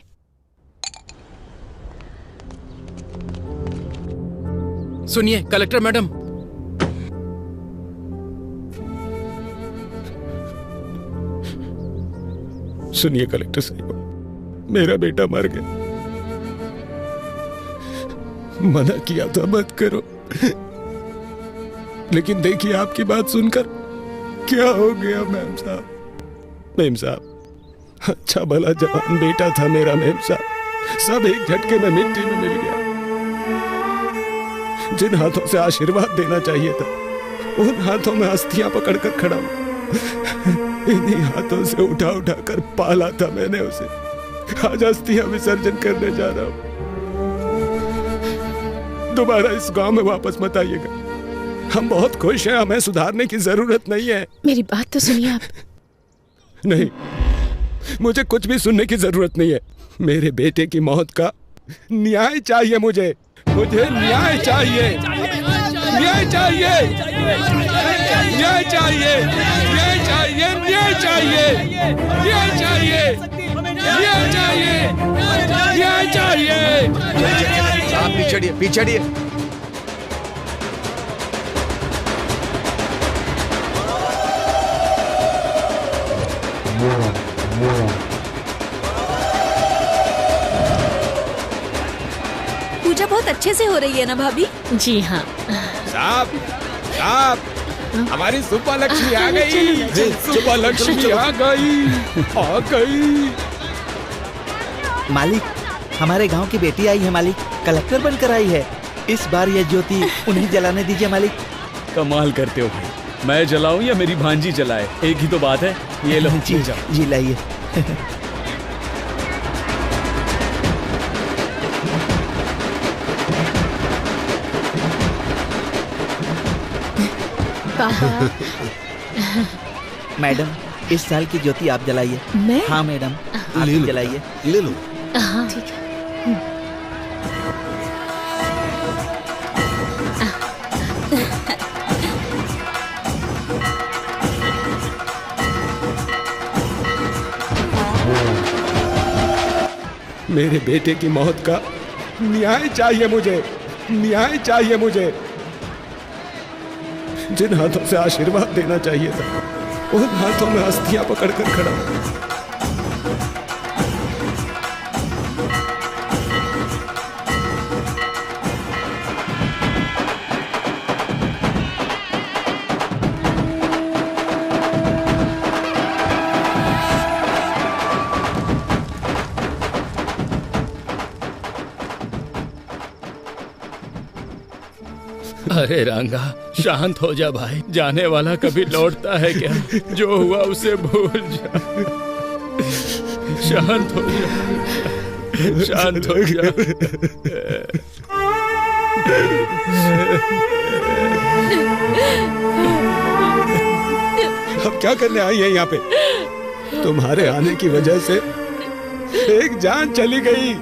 सुनिए कलेक्टर मैडम, सुनिए कलेक्टर साहब, मेरा बेटा मर गया। मना किया था मत करो, लेकिन देखिए आपकी बात सुनकर क्या हो गया मेम साहब। मेम साहब, अच्छा भला जवान बेटा था मेरा मेम साहब, सब एक झटके में मिट्टी में मिल गया। जिन हाथों से आशीर्वाद देना चाहिए था उन हाथों में अस्थियां पकड़कर खड़ा हूं। इन्हीं हाथों से उठा उठा कर पाला था मैंने उसे। आज अस्थियां विसर्जन करने जा रहा हूं। दोबारा इस गांव में वापस मत आइएगा। हम बहुत खुश हैं, हमें सुधारने की जरूरत नहीं है। मेरी बात तो सुनिए आप। नहीं, मुझे कुछ भी सुनने की जरूरत नहीं है। मेरे बेटे की मौत का न्याय चाहिए मुझे न्याय चाहिए, न्याय चाहिए, न्याय चाहिए, न्याय चाहिए, न्याय चाहिए, न्याय चाहिए, न्याय चाहिए, न्याय चाहिए। आप पीछे पीछे। पूजा बहुत अच्छे से हो रही है ना भाभी? जी हाँ। साहब, साहब, हमारी सुपा लक्ष्मी आ गई। सुपा लक्ष्मी आ गई, आ गई। मालिक, हमारे गांव की बेटी आई है मालिक, कलेक्टर बनकर आई है। इस बार यह ज्योति उन्हें जलाने दीजिए मालिक। कमाल करते हो भाई, मैं जलाऊं या मेरी भांजी जलाए, एक ही तो बात है। ये लो जी, जी लाइए। मैडम, इस साल की ज्योति आप जलाइए। मैं? हाँ मैडम, आप जलाइए। ले लो। हाँ ठीक है। मेरे बेटे की मौत का न्याय चाहिए मुझे, न्याय चाहिए मुझे। जिन हाथों से आशीर्वाद देना चाहिए था, उन हाथों में अस्थियां पकड़कर खड़ा हूं। अरे रंगा, शांत हो जा भाई। जाने वाला कभी लौटता है क्या? जो हुआ उसे भूल जा। शांत हो जा, शांत हो जा। अब क्या करने आई है यहाँ पे? तुम्हारे आने की वजह से एक जान चली गई।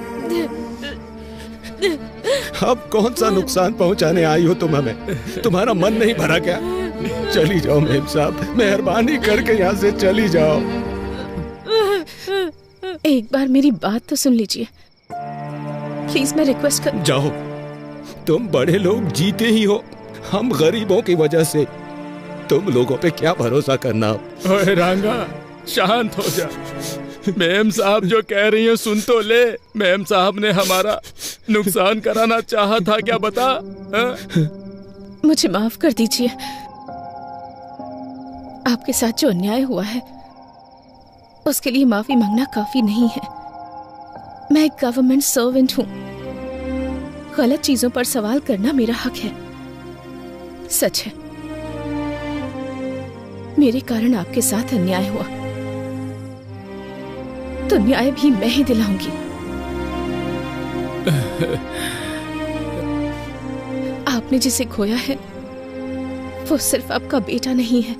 अब कौन सा नुकसान पहुंचाने आई हो तुम हमें? तुम्हारा मन नहीं भरा क्या? चली जाओ मेम साहब, मेहरबानी करके यहाँ से चली जाओ। एक बार मेरी बात तो सुन लीजिए प्लीज, मैं रिक्वेस्ट कर। जाओ, तुम बड़े लोग जीते ही हो, हम गरीबों की वजह से तुम लोगों पे क्या भरोसा करना। ओए रंगा, शांत हो जा। मैम साहब जो कह रही है सुन तो ले। मैम साहब ने हमारा नुकसान कराना चाहा था क्या, बता? मुझे माफ कर दीजिए। आपके साथ जो अन्याय हुआ है उसके लिए माफी मांगना काफी नहीं है। मैं एक गवर्नमेंट सर्वेंट हूँ। गलत चीजों पर सवाल करना मेरा हक है। सच है, मेरे कारण आपके साथ अन्याय हुआ, तो न्याय भी मैं ही दिलाऊंगी। आपने जिसे खोया है वो सिर्फ आपका बेटा नहीं है,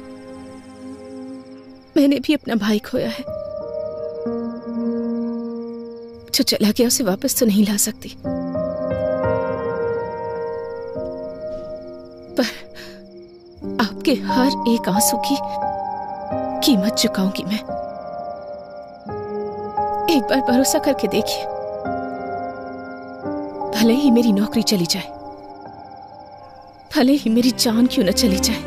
मैंने भी अपना भाई खोया है। जो चला गया उसे वापस तो नहीं ला सकती, पर आपके हर एक आंसू की कीमत चुकाऊंगी मैं। एक बार भरोसा करके देखिए, भले ही मेरी नौकरी चली जाए, भले ही मेरी जान क्यों न चली जाए,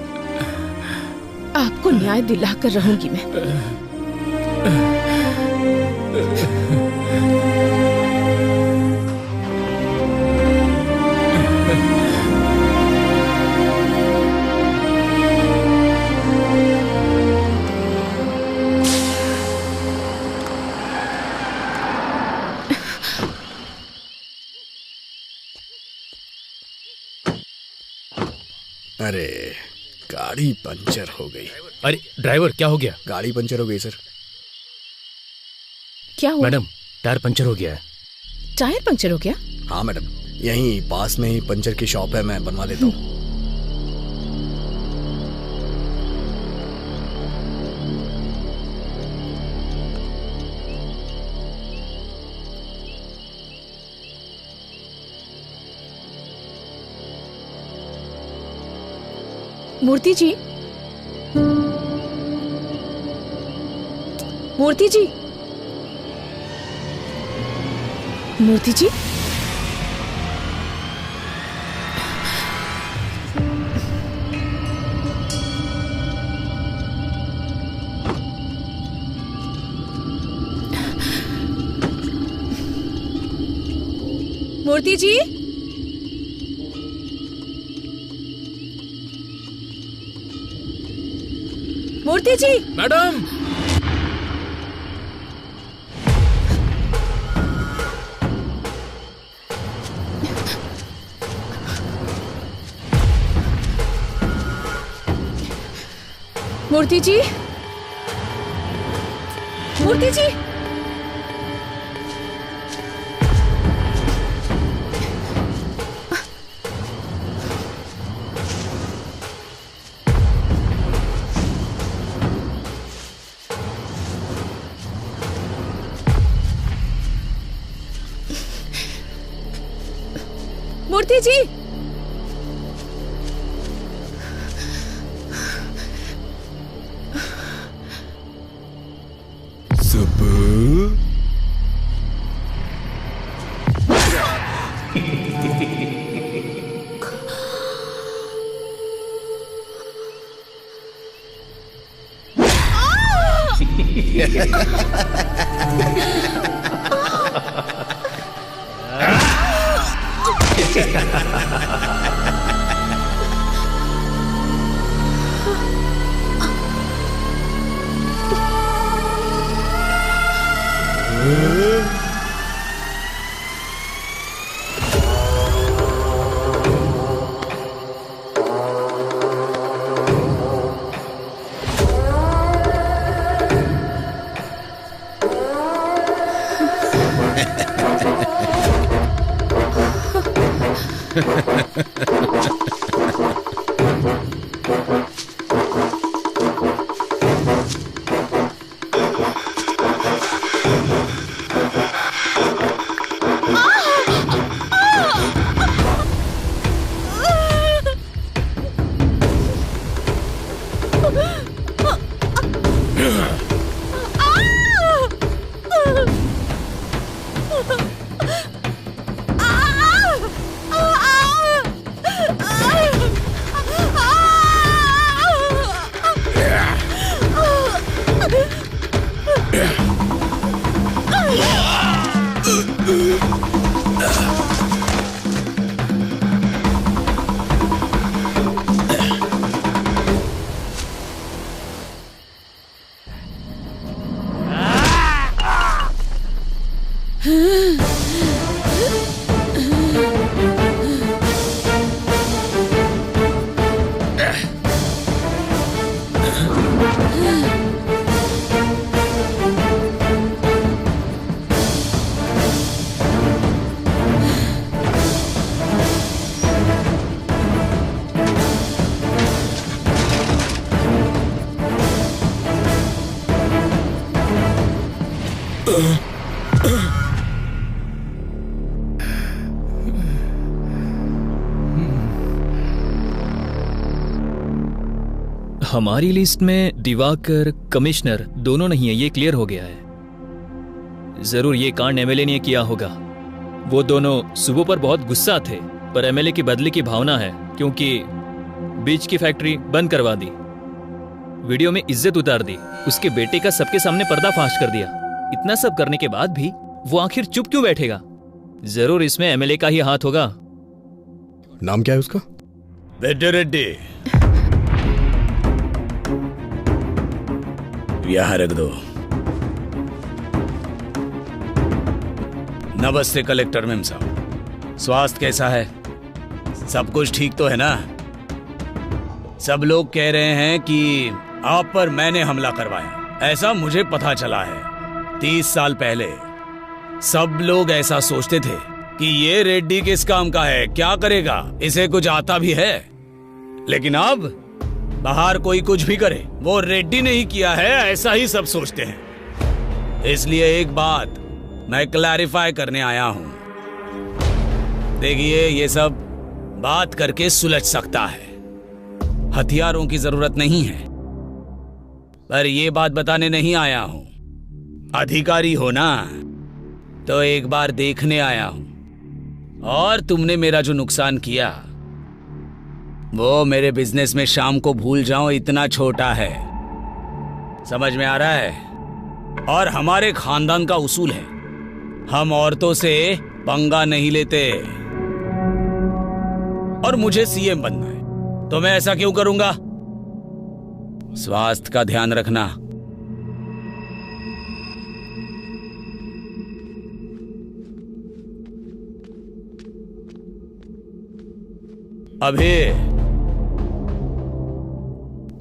आपको न्याय दिलाकर रहूंगी मैं। अरे गाड़ी पंचर हो गई। अरे ड्राइवर, क्या हो गया? गाड़ी पंचर हो गई सर। क्या हुआ? मैडम, टायर पंचर हो गया है। टायर पंचर हो गया? हाँ मैडम, यहीं पास में ही पंचर की शॉप है, मैं बनवा लेता हूँ। मूर्ति जी, मूर्ति जी, मूर्ति जी, मूर्ति जी, मूर्ति जी। मैडम, मूर्ति जी, मूर्ति जी, मूर्ति जी, हमारी लिस्ट में दिवाकर, कमिश्नर दोनों नहीं है, ये क्लियर हो गया है। जरूर ये कांड एमएलए ने किया होगा। वो दोनों सुबह पर बहुत गुस्सा थे, पर एमएलए की बदले की भावना है, क्योंकि बीज की फैक्ट्री बंद करवा दी, वीडियो में इज्जत उतार दी, उसके बेटे का सबके सामने पर्दाफाश कर दिया। इतना सब करने के बाद भी वो आखिर चुप क्यों बैठेगा? जरूर इसमें एमएलए का ही हाथ होगा। नाम क्या है उसका? बेटे रेड्डी, यहाँ रख दो। नमस्ते कलेक्टर मेम साहब, स्वास्थ्य कैसा है? सब कुछ ठीक तो है ना? सब लोग कह रहे हैं कि आप पर मैंने हमला करवाया, ऐसा मुझे पता चला है। 30 साल पहले सब लोग ऐसा सोचते थे कि ये रेड्डी किस काम का है, क्या करेगा, इसे कुछ आता भी है। लेकिन अब बाहर कोई कुछ भी करे, वो रेड्डी ने ही किया है, ऐसा ही सब सोचते हैं। इसलिए एक बात मैं क्लैरिफाई करने आया हूं। देखिए, ये सब बात करके सुलझ सकता है, हथियारों की जरूरत नहीं है। पर ये बात बताने नहीं आया हूं। अधिकारी हो ना, तो एक बार देखने आया हूं। और तुमने मेरा जो नुकसान किया, वो मेरे बिजनेस में शाम को भूल जाओ इतना छोटा है। समझ में आ रहा है? और हमारे खानदान का उसूल है, हम औरतों से पंगा नहीं लेते। और मुझे सीएम बनना है, तो मैं ऐसा क्यों करूंगा? स्वास्थ्य का ध्यान रखना।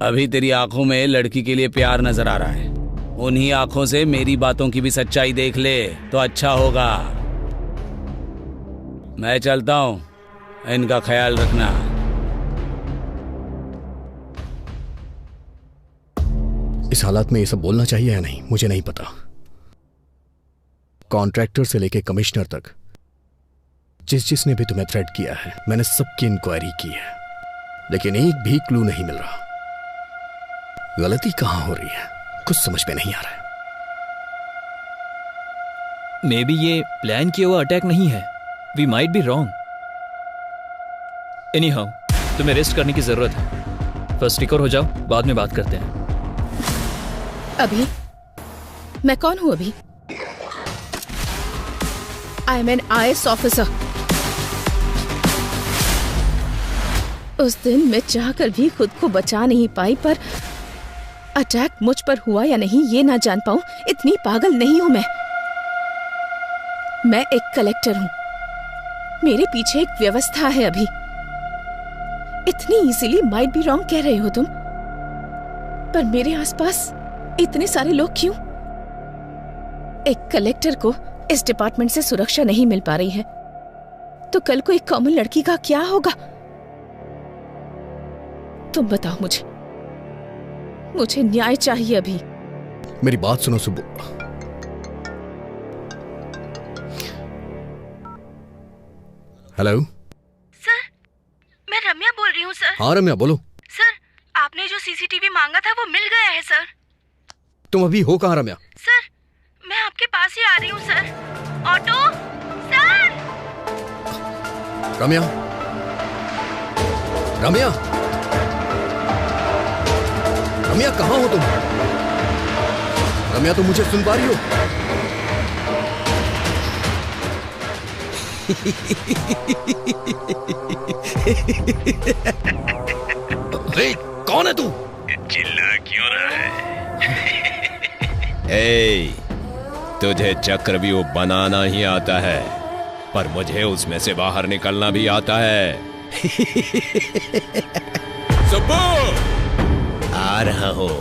अभी तेरी आंखों में लड़की के लिए प्यार नजर आ रहा है। उन्हीं आंखों से मेरी बातों की भी सच्चाई देख ले तो अच्छा होगा। मैं चलता हूं, इनका ख्याल रखना। इस हालात में ये सब बोलना चाहिए या नहीं, मुझे नहीं पता। कॉन्ट्रैक्टर से लेके कमिश्नर तक जिसने भी तुम्हें थ्रेट किया है, मैंने सबकी इंक्वायरी की है, लेकिन एक भी क्लू नहीं मिल रहा। गलती कहां हो रही है, कुछ समझ में नहीं आ रहा है। मे बी ये प्लान किया हुआ अटैक नहीं है। We might be wrong. Anyhow, तुम्हें रेस्ट करने की जरूरत है। फर्स्ट रिकवर हो जाओ, बाद में बात करते हैं। अभी मैं कौन हूँ अभी? I am an IAS officer. उस दिन मैं चाहकर भी खुद को बचा नहीं पाई, पर अटैक मुझ पर हुआ या नहीं ये ना जान पाऊं, इतनी पागल नहीं हूं मैं। मैं एक कलेक्टर हूं, मेरे पीछे एक व्यवस्था है। अभी इतनी इजीली माइट बी रॉन्ग कह रहे हो तुम, पर मेरे आसपास इतने सारे लोग क्यों? एक कलेक्टर को इस डिपार्टमेंट से सुरक्षा नहीं मिल पा रही है, तो कल को एक कॉमन लड़की का क्या होगा? तुम बताओ मुझे न्याय चाहिए अभी। मेरी बात सुनो सुब्बू। हेलो सर, मैं रम्या बोल रही हूँ सर। हाँ रम्या बोलो। सर, आपने जो CCTV मांगा था वो मिल गया है सर। तुम अभी हो कहाँ रम्या? सर, मैं आपके पास ही आ रही हूँ sir. Auto sir. Ramya, Ramya, Ramya कहाँ हो तुम? रम्या, तुम मुझे सुन पा रही हो? अरे कौन है तू? चिल्ला क्यों रहा है? ए, तुझे चक्रव्यूह बनाना ही आता है, पर मुझे उसमें से बाहर निकलना भी आता है। सुब्बू, आ रहा हूं।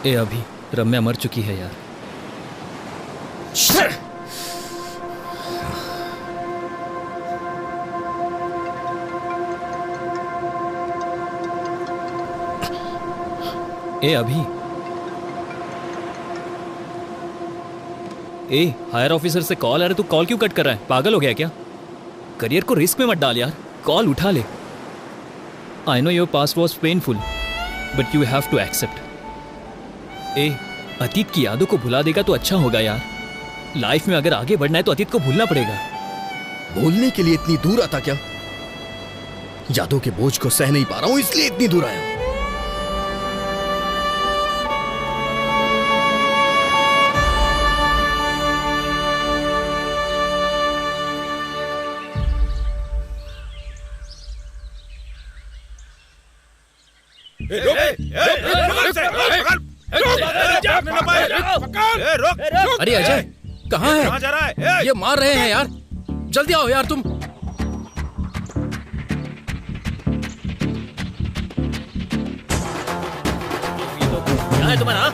ए अभी रम्या मर चुकी है यार। ए अभी, ए हायर ऑफिसर से कॉल आ रहा है, तू कॉल क्यों कट कर रहा है? पागल हो गया क्या? करियर को रिस्क में मत डाल यार, कॉल उठा ले। I know your past was painful but you have to accept. ए अतीत की यादों को भुला देगा तो अच्छा होगा यार। लाइफ में अगर आगे बढ़ना है तो अतीत को भूलना पड़ेगा। बोलने के लिए इतनी दूर आता क्या? यादों के बोझ को सह नहीं पा रहा हूं इसलिए इतनी दूर आया हूं। अरे अजय कहाँ है? जा रहा है? ये मार रहे हैं यार, जल्दी आओ यार तुम। क्या है तुम्हारा?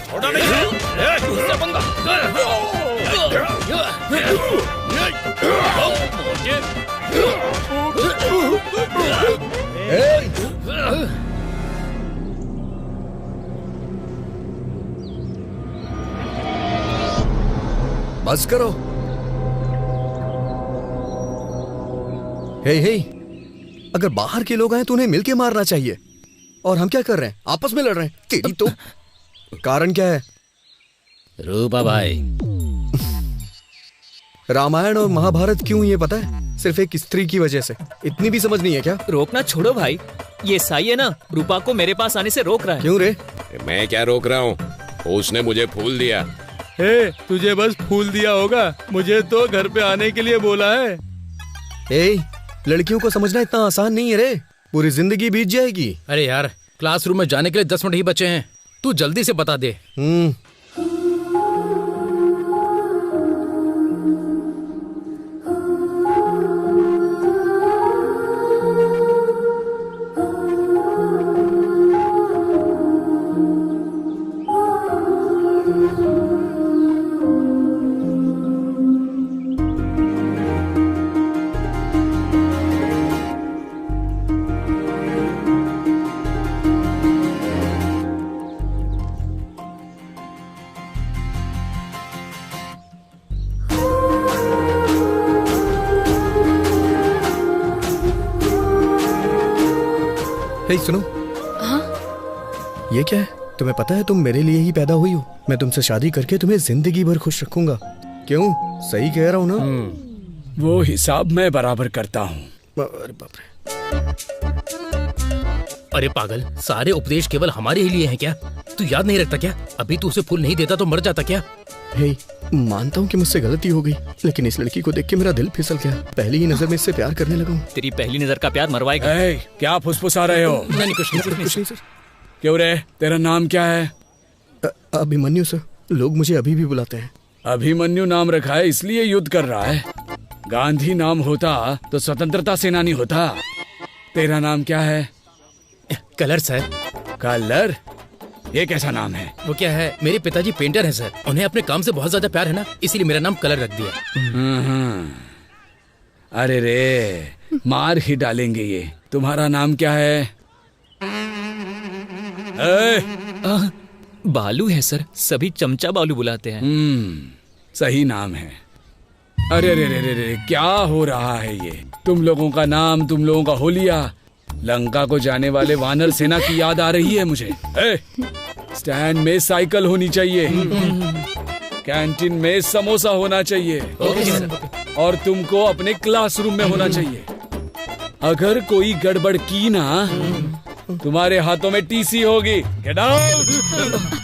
छोड़ा नहीं, उससे पंगा। बस करो। हे हे, अगर बाहर के लोग आए तो उन्हें मिलके मारना चाहिए, और हम क्या कर रहे हैं? आपस में लड़ रहे हैं। तेरी तो कारण क्या है? रूपा भाई, रामायण और महाभारत क्यों ये पता है? सिर्फ एक स्त्री की वजह से। इतनी भी समझ नहीं है क्या? रोकना छोड़ो भाई, ये साई है ना, रूपा को मेरे पास आने से रोक रहा है। क्यों रे? मैं क्या रोक रहा हूँ, उसने मुझे फूल दिया। हे, तुझे बस फूल दिया होगा, मुझे तो घर पे आने के लिए बोला है। ए, लड़कियों को समझना इतना आसान नहीं है रे, पूरी जिंदगी बीत जाएगी। अरे यार, क्लासरूम में जाने के लिए 10 मिनट ही बचे हैं, तू जल्दी से बता दे। हे, सुनो। हाँ? ये क्या है? तुम्हें पता है तुम मेरे लिए ही पैदा हुई हो। मैं तुमसे शादी करके तुम्हें जिंदगी भर खुश रखूंगा। क्यों? सही कह रहा हूँ ना? वो हिसाब मैं बराबर करता हूँ। अरे बाप रे। अरे पागल, सारे उपदेश केवल हमारे ही लिए हैं क्या? तू याद नहीं रखता क्या? अभी तू उसे फूल नहीं देता तो मर जाता क्या? हे, मानता हूँ कि मुझसे गलती हो गई, लेकिन इस लड़की को देख के मेरा दिल फिसल गया। पहली ही नजर में इससे प्यार करने लगा हूँ। तेरी पहली नजर का प्यार मरवाएगा। क्या फुसफुसा रहे हो? नहीं, कुछ नहीं सर। क्यों रे, तेरा नाम क्या है? अभिमन्यु सर, लोग मुझे अभी भी बुलाते हैं। अभिमन्यु नाम रखा है इसलिए युद्ध कर रहा है। गांधी नाम होता तो स्वतंत्रता सेनानी होता। तेरा नाम क्या है? Colour sir. कलर? ये कैसा नाम है? वो क्या है, मेरे पिताजी पेंटर हैं सर, उन्हें अपने काम से बहुत ज्यादा प्यार है ना, इसीलिए मेरा नाम कलर रख दिया। अरे रे, मार ही डालेंगे ये। तुम्हारा नाम क्या है? बालू है सर, सभी चमचा बालू बुलाते हैं। सही नाम है। अरे रे रे रे रे, क्या हो रहा है ये? तुम लोगों का नाम, तुम लोगों का होलिया, लंका को जाने वाले वानर सेना की याद आ रही है मुझे। स्टैंड में साइकिल होनी चाहिए, कैंटीन में समोसा होना चाहिए, और तुमको अपने क्लासरूम में होना चाहिए। अगर कोई गड़बड़ की ना, तुम्हारे हाथों में टीसी होगी। Get out.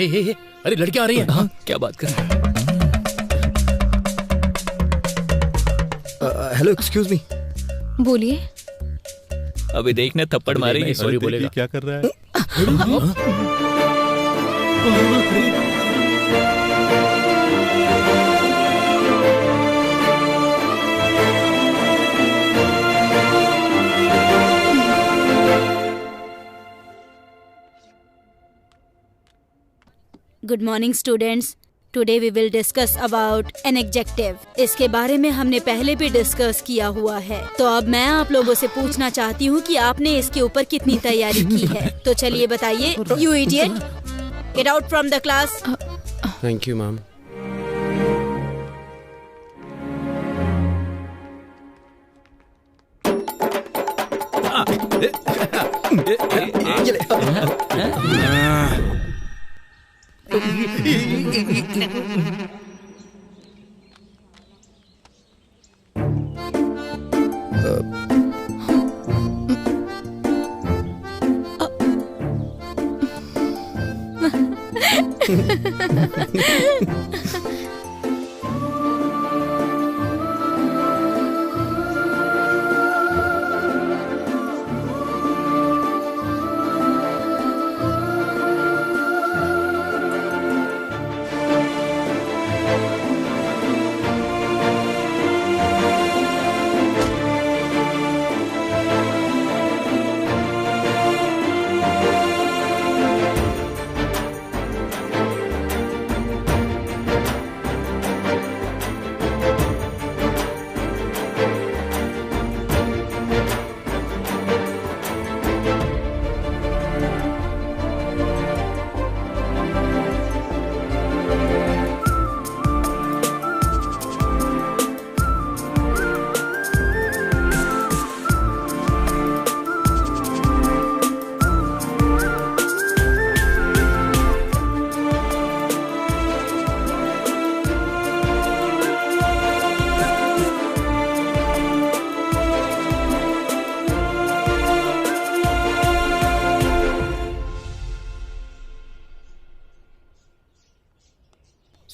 हे, अरे लड़कियां आ रही हैं। हाँ, क्या बात कर रहे हैं? Hello, excuse me. बोलिए। अभी देखने थप्पड़ मारेगी। सॉरी बोलेगा। क्या कर रहा है? Good morning students. Today we will discuss about an adjective. इसके बारे में हमने पहले भी डिस्कस किया हुआ है, तो अब मैं आप लोगों से पूछना चाहती हूँ कि आपने इसके ऊपर कितनी तैयारी की है। तो चलिए बताइए। You idiot, get out from the class. Thank you ma'am.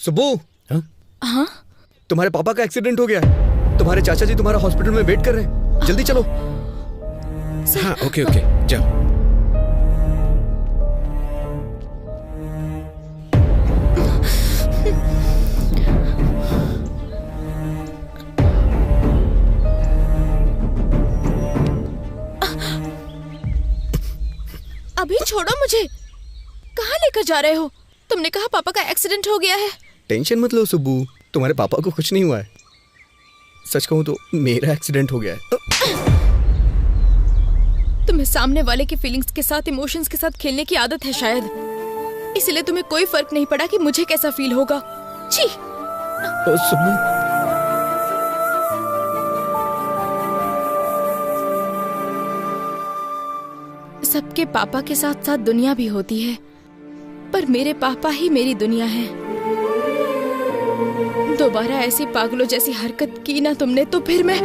Subbu. हाँ? तुम्हारे पापा का एक्सीडेंट हो गया है। तुम्हारे चाचा जी तुम्हारा हॉस्पिटल में वेट कर रहे हैं, जल्दी चलो। हाँ ओके ओके जाओ। अभी छोड़ो मुझे, कहाँ लेकर जा रहे हो? तुमने कहा पापा का एक्सीडेंट हो गया है। टेंशन मत लो सुब्बू, तुम्हारे पापा को कुछ नहीं हुआ है। सच कहूं तो मेरा एक्सीडेंट हो गया है। तुम्हें सामने वाले की फीलिंग्स के साथ, इमोशंस के साथ खेलने की आदत है शायद, इसलिए तुम्हें कोई फर्क नहीं पड़ा कि मुझे कैसा फील होगा। छी। सुब्बू सबके पापा के साथ साथ दुनिया भी होती है, पर मेरे पापा ही मेरी दुनिया है। दोबारा ऐसी पागलों जैसी हरकत की ना तुमने तो फिर मैं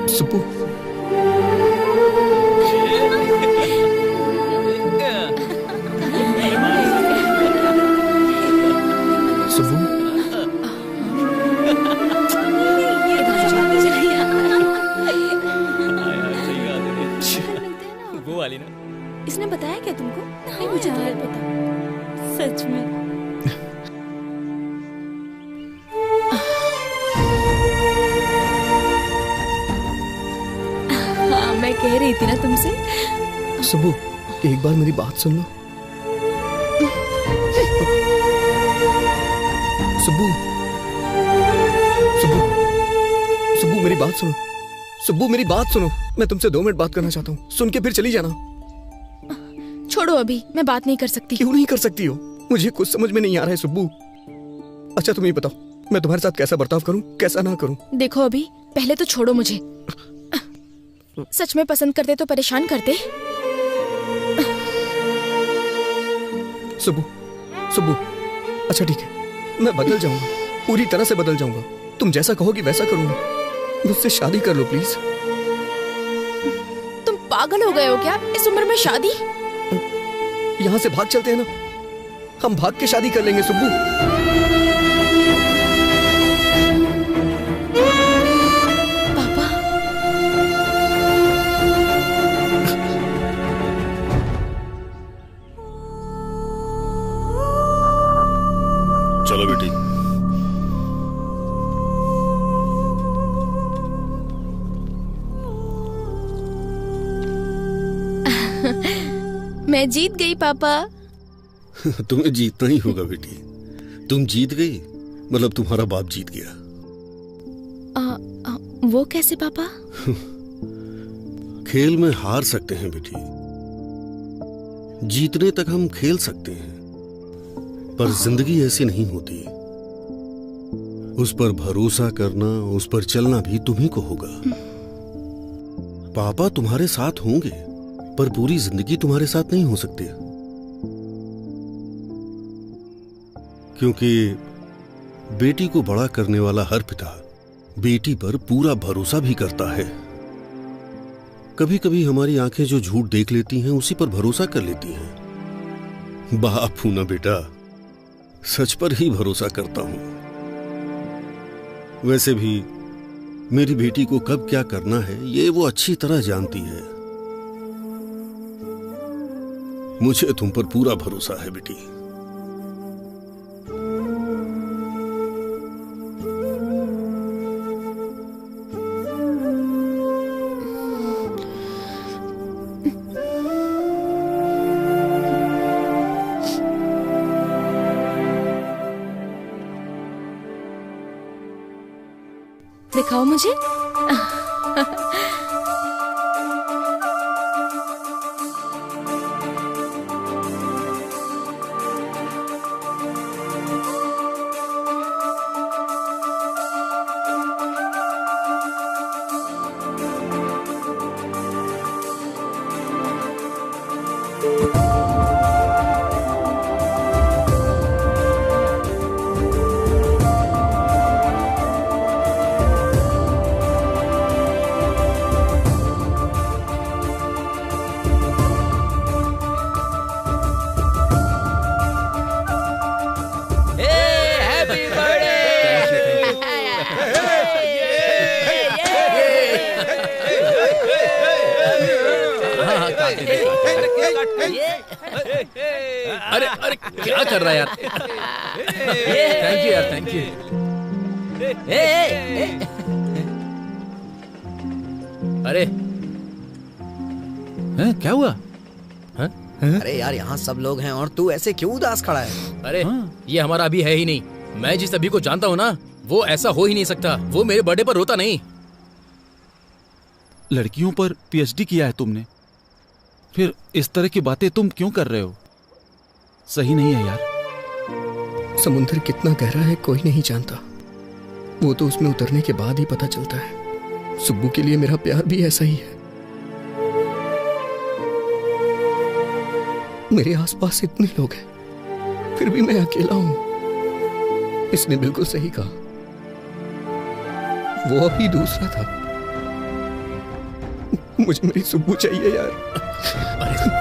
सुब्बू इसने बताया क्या तुमको? नहीं मुझे तो नहीं पता सच में। हाँ मैं कह रही थी ना तुमसे। सुब्बू एक बार मेरी बात सुन लो। सुब्बू सुब्बू सुब्बू मेरी बात सुनो। सुब्बू मेरी बात सुनो, मैं तुमसे 2 मिनट बात करना चाहता हूँ, सुन के फिर चली जाना। छोड़ो अभी, मैं बात नहीं कर सकती। क्यों नहीं कर सकती हो? मुझे कुछ समझ में नहीं आ रहा है सुब्बू। अच्छा तुम ये बताओ, मैं तुम्हारे साथ कैसा बर्ताव करूं, कैसा ना करूं? देखो अभी, पहले तो छोड़ो मुझे। सच में पसंद करते तो परेशान करते। सुब्बू सुब्बू अच्छा ठीक है, मैं बदल जाऊंगा, पूरी तरह से बदल जाऊंगा। तुम जैसा कहोगी वैसा करूंगा। मुझसे शादी कर लो प्लीज। तुम पागल हो गए हो क्या? इस उम्र में शादी? यहाँ से भाग चलते हैं ना, हम भाग के शादी कर लेंगे सुब्बू। पापा चलो बेटी। मैं जीत गई पापा। तुम्हें जीतना ही होगा बेटी। तुम जीत गई मतलब तुम्हारा बाप जीत गया। वो कैसे पापा? खेल में हार सकते हैं बेटी, जीतने तक हम खेल सकते हैं, पर जिंदगी ऐसी नहीं होती। उस पर भरोसा करना, उस पर चलना भी तुम्ही को होगा। पापा तुम्हारे साथ होंगे, पर पूरी जिंदगी तुम्हारे साथ नहीं हो सकते, क्योंकि बेटी को बड़ा करने वाला हर पिता बेटी पर पूरा भरोसा भी करता है। कभी कभी हमारी आंखें जो झूठ देख लेती हैं उसी पर भरोसा कर लेती हैं। बाप हूं ना बेटा, सच पर ही भरोसा करता हूं। वैसे भी मेरी बेटी को कब क्या करना है ये वो अच्छी तरह जानती है। मुझे तुम पर पूरा भरोसा है बेटी। दिखाओ मुझे। अरे अरे क्या कर रहा है यार? थैंक यू यार, थैंक यू। अरे क्या हुआ? अरे यार यहाँ सब लोग हैं और तू ऐसे क्यों उदास खड़ा है? अरे ये हमारा अभी है ही नहीं। मैं जिस अभी को जानता हूँ ना, वो ऐसा हो ही नहीं सकता। वो मेरे बर्थडे पर रोता नहीं। लड़कियों पर पीएचडी किया है तुमने, फिर इस तरह की बातें तुम क्यों कर रहे हो? सही नहीं है यार। समुद्र कितना गहरा है कोई नहीं जानता, वो तो उसमें उतरने के बाद ही पता चलता है। सुब्बू के लिए मेरा प्यार भी ऐसा ही है। मेरे आसपास इतने लोग हैं, फिर भी मैं अकेला हूं। इसने बिल्कुल सही कहा, वो अभी दूसरा था। मुझे मेरी सुब्बू चाहिए यार।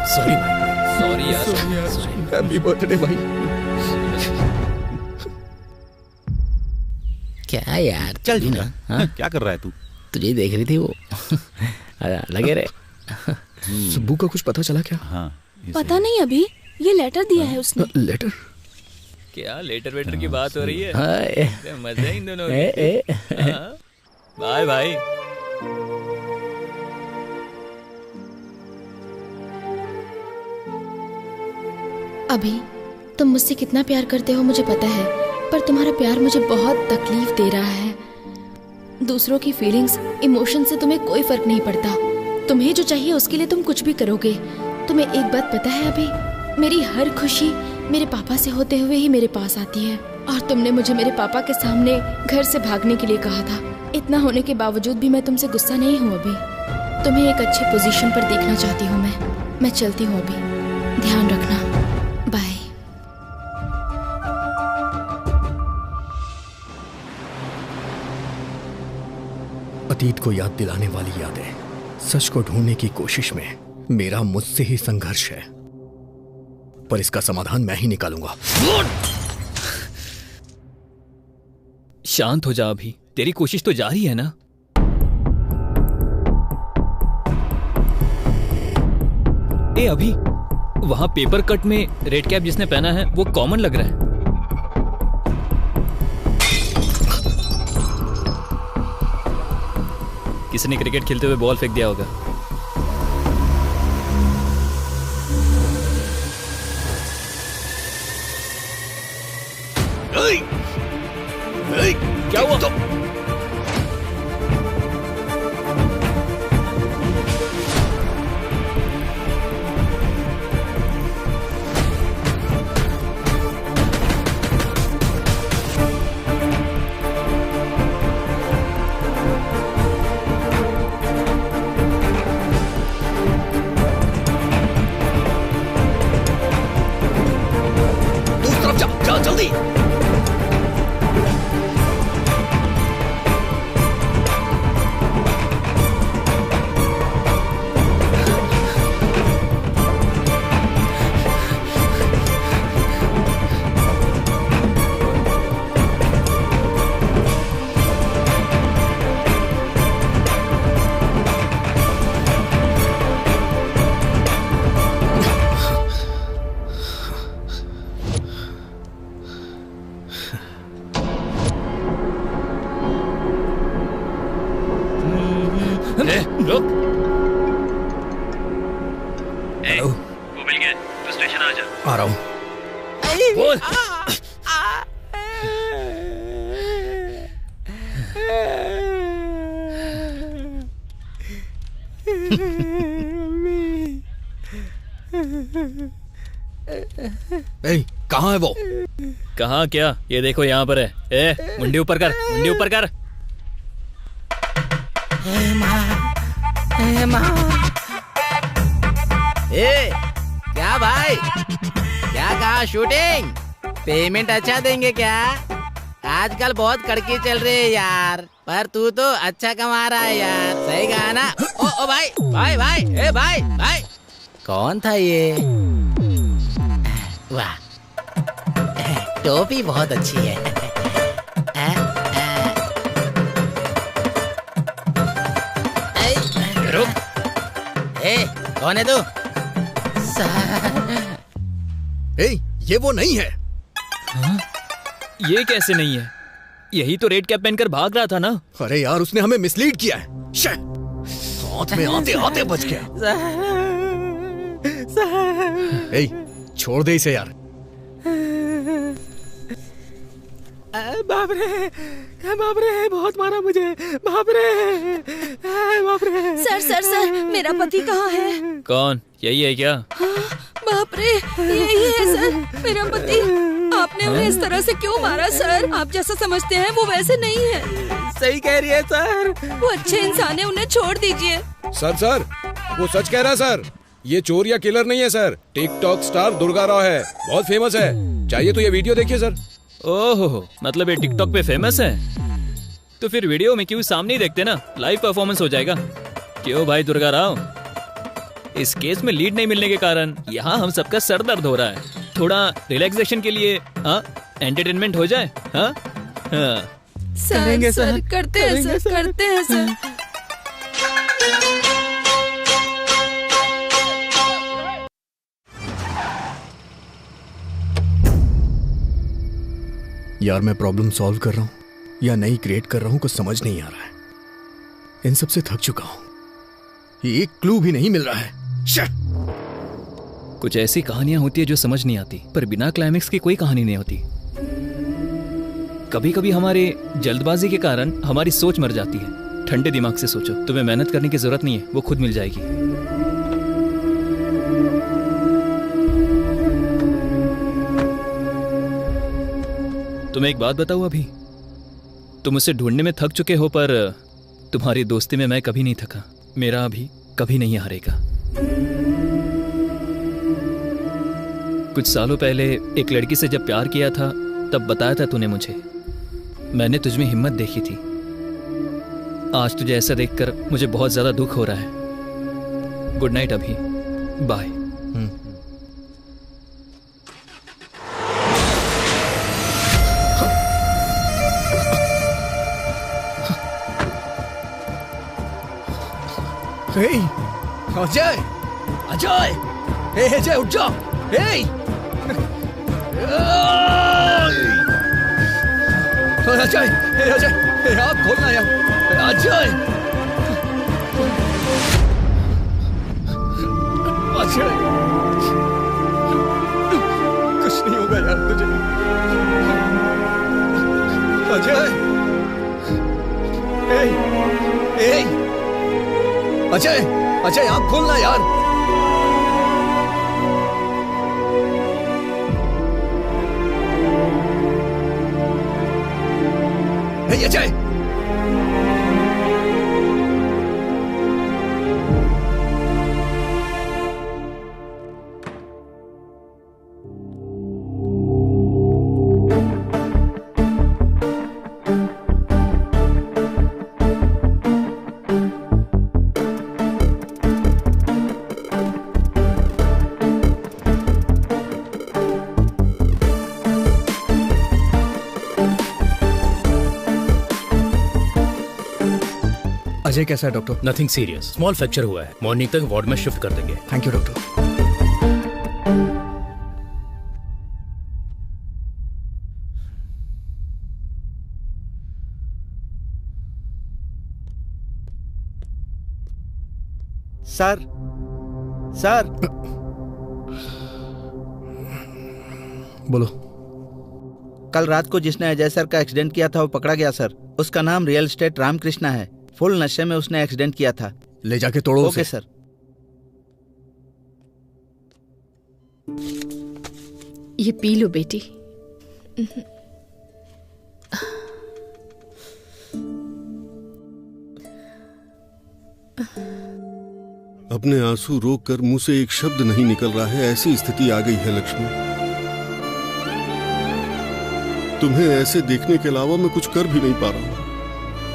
सॉरी भाई, सॉरी यार, हैप्पी बर्थडे भाई। क्या यार, चल ना। हाँ? क्या कर रहा है तू? तुझे देख रही थी वो। लगे रे। सुब्बू का कुछ पता चला क्या? हाँ, पता नहीं, अभी ये लेटर दिया है उसने। लेटर? क्या लेटर वेटर की बात हो रही है? हाँ, मजा है इन दोनों की। Bye bye. अभी तुम मुझसे कितना प्यार करते हो मुझे पता है, पर तुम्हारा प्यार मुझे बहुत तकलीफ दे रहा है। दूसरों की फीलिंग्स, इमोशन से तुम्हें कोई फर्क नहीं पड़ता। तुम्हें जो चाहिए उसके लिए तुम कुछ भी करोगे। तुम्हें एक बात पता है अभी, मेरी हर खुशी मेरे पापा से होते हुए ही मेरे पास आती है। और तुमने मुझे मेरे पापा के सामने घर से भागने के लिए कहा था। इतना होने के बावजूद भी मैं तुमसे गुस्सा नहीं हूँ अभी। तुम्हें एक अच्छी पोजीशन पर देखना चाहती हूँ मैं चलती हूँ अभी। ध्यान रखना, बाय। अतीत को याद दिलाने वाली यादें, सच को ढूंढने की कोशिश में मेरा मुझसे ही संघर्ष है, पर इसका समाधान मैं ही निकालूंगा। शांत हो जा अभी, तेरी कोशिश तो जारी है ना। ए अभी, वहां पेपर कट में रेड कैप जिसने पहना है वो कॉमन लग रहा है। किसी ने क्रिकेट खेलते हुए बॉल फेंक दिया होगा। क्या हुआ? दूसरी तरफ जा जल्दी। रुक। हेलो, वो मिल गया, तो स्टेशन आ जा। आ रहा हूँ। बोल। कहाँ है वो? कहाँ क्या? ये देखो यहाँ पर है। ए, मुंडी ऊपर कर, मुंडी ऊपर कर। ए, क्या भाई, क्या कहा शूटिंग? पेमेंट अच्छा देंगे क्या? आजकल बहुत कड़की चल रही है यार, पर तू तो अच्छा कमा रहा है यार। सही कहा ना? ओ भाई भाई भाई, ए भाई भाई, कौन था ये? वाह, टोपी बहुत अच्छी है। रुक। ए, कौन है तू? ये वो नहीं है। हाँ? ये कैसे नहीं है? यही तो रेड कैप पहनकर भाग रहा था ना। अरे यार, उसने हमें मिसलीड किया है। हाथ में आते आते बच गया। छोड़ दे इसे यार। बाप रे बहुत मारा मुझे। बाप रे। सर मेरा पति कहाँ है? कौन? यही है क्या? बाप रे, यही है सर, मेरा पति। आपने उन्हें इस तरह से क्यों मारा सर? आप जैसा समझते हैं वो वैसे नहीं है। सही कह रही है सर। वो अच्छे इंसान है, उन्हें छोड़ दीजिए। सर वो सच कह रहा है सर। ये चोर या किलर नहीं है sir, TikTok star Durga Rao है, बहुत फेमस है। चाहिए तो ये वीडियो देखिए सर। ओहो, मतलब ये टिकटॉक पे फेमस है? तो फिर वीडियो में क्यों सामने ही देखते ना, लाइव परफॉर्मेंस हो जाएगा। क्यों भाई दुर्गा राव, इस केस में लीड नहीं मिलने के कारण यहाँ हम सबका सर दर्द हो रहा है। थोड़ा रिलैक्सेशन के लिए एंटरटेनमेंट हो जाए। करेंगे सर, करते हैं सर। यार मैं प्रॉब्लम सॉल्व कर रहा हूँ या नई क्रिएट कर रहा हूँ, कुछ समझ नहीं आ रहा है। इन सब से थक चुका हूँ, एक क्लू भी नहीं मिल रहा है। कुछ ऐसी कहानियां होती है जो समझ नहीं आती, पर बिना क्लाइमेक्स की कोई कहानी नहीं होती। कभी कभी हमारे जल्दबाजी के कारण हमारी सोच मर जाती है। ठंडे दिमाग से सोचो, तुम्हें मेहनत करने की जरूरत नहीं है, वो खुद मिल जाएगी। तुम्हें एक बात बताऊं, अभी तुम उसे ढूंढने में थक चुके हो, पर तुम्हारी दोस्ती में मैं कभी नहीं थका। मेरा अभी कभी नहीं हारेगा। कुछ सालों पहले एक लड़की से जब प्यार किया था तब बताया था तूने मुझे। मैंने तुझमें हिम्मत देखी थी। आज तुझे ऐसा देखकर मुझे बहुत ज्यादा दुख हो रहा है। गुड नाइट अभी, बाय। अजय, अजय, अजय उठ जाओ। अजय, अजय, आप खोलना यार। अजय, अजय, कुछ नहीं होगा यार तुझे। अजय, अजय, अजय आप खोलना यार। अजय, अजय कैसा है doctor? Nothing serious, small fracture हुआ है। मॉर्निंग तक वार्ड में शिफ्ट कर देंगे। Thank you doctor. Sir, sir, बोलो। कल रात को जिसने अजय सर का एक्सीडेंट किया था वो पकड़ा गया सर। उसका नाम रियल एस्टेट रामकृष्णा है। फुल नशे में उसने एक्सीडेंट किया था। ले जाके तोड़ो ओके सर। ये पी लो बेटी। अपने आंसू रोक कर मुंह से एक शब्द नहीं निकल रहा है, ऐसी स्थिति आ गई है लक्ष्मी। तुम्हें ऐसे देखने के अलावा मैं कुछ कर भी नहीं पा रहा हूं।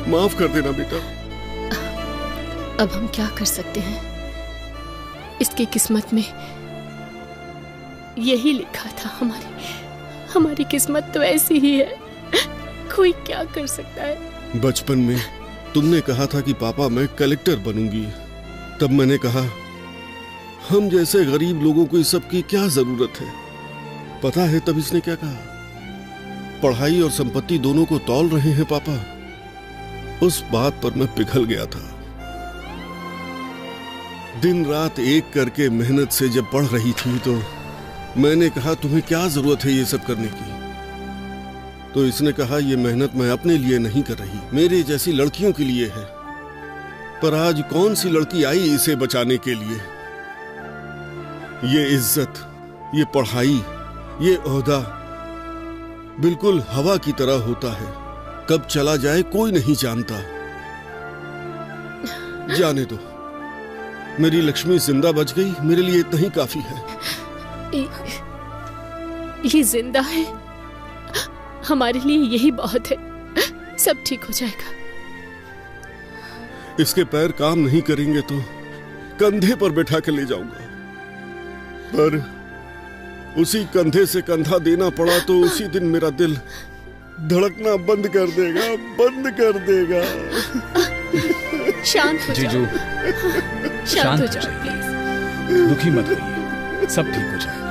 माफ कर देना बेटा। अब हम क्या कर सकते हैं? इसकी किस्मत में यही लिखा था। हमारी किस्मत तो ऐसी ही है। कोई क्या कर सकता है? बचपन में तुमने कहा था कि पापा मैं कलेक्टर बनूंगी। तब मैंने कहा हम जैसे गरीब लोगों को इस सब की क्या जरूरत है? पता है तब इसने क्या कहा? पढ़ाई और संपत्ति दोनों को तौल रहे हैं पापा। उस बात पर मैं पिघल गया था। दिन रात एक करके मेहनत से जब पढ़ रही थी तो मैंने कहा तुम्हें क्या जरूरत है ये सब करने की? तो इसने कहा ये मेहनत मैं अपने लिए नहीं कर रही, मेरे जैसी लड़कियों के लिए है। पर आज कौन सी लड़की आई इसे बचाने के लिए? ये इज्जत, ये पढ़ाई, ये ओहदा बिल्कुल हवा की तरह होता है, कब चला जाए कोई नहीं जानता। जाने दो, मेरी लक्ष्मी जिंदा बच गई, मेरे लिए इतना ही काफी है। ये जिंदा है, हमारे लिए यही बहुत है। सब ठीक हो जाएगा। इसके पैर काम नहीं करेंगे तो कंधे पर बैठा कर ले जाऊंगा, पर उसी कंधे से कंधा देना पड़ा तो उसी दिन मेरा दिल धड़कना बंद कर देगा, बंद कर देगा। शांत हो जाओ, जीजू, शांत हो जाओ प्लीज। दुखी मत होइए, सब ठीक हो जाएगा।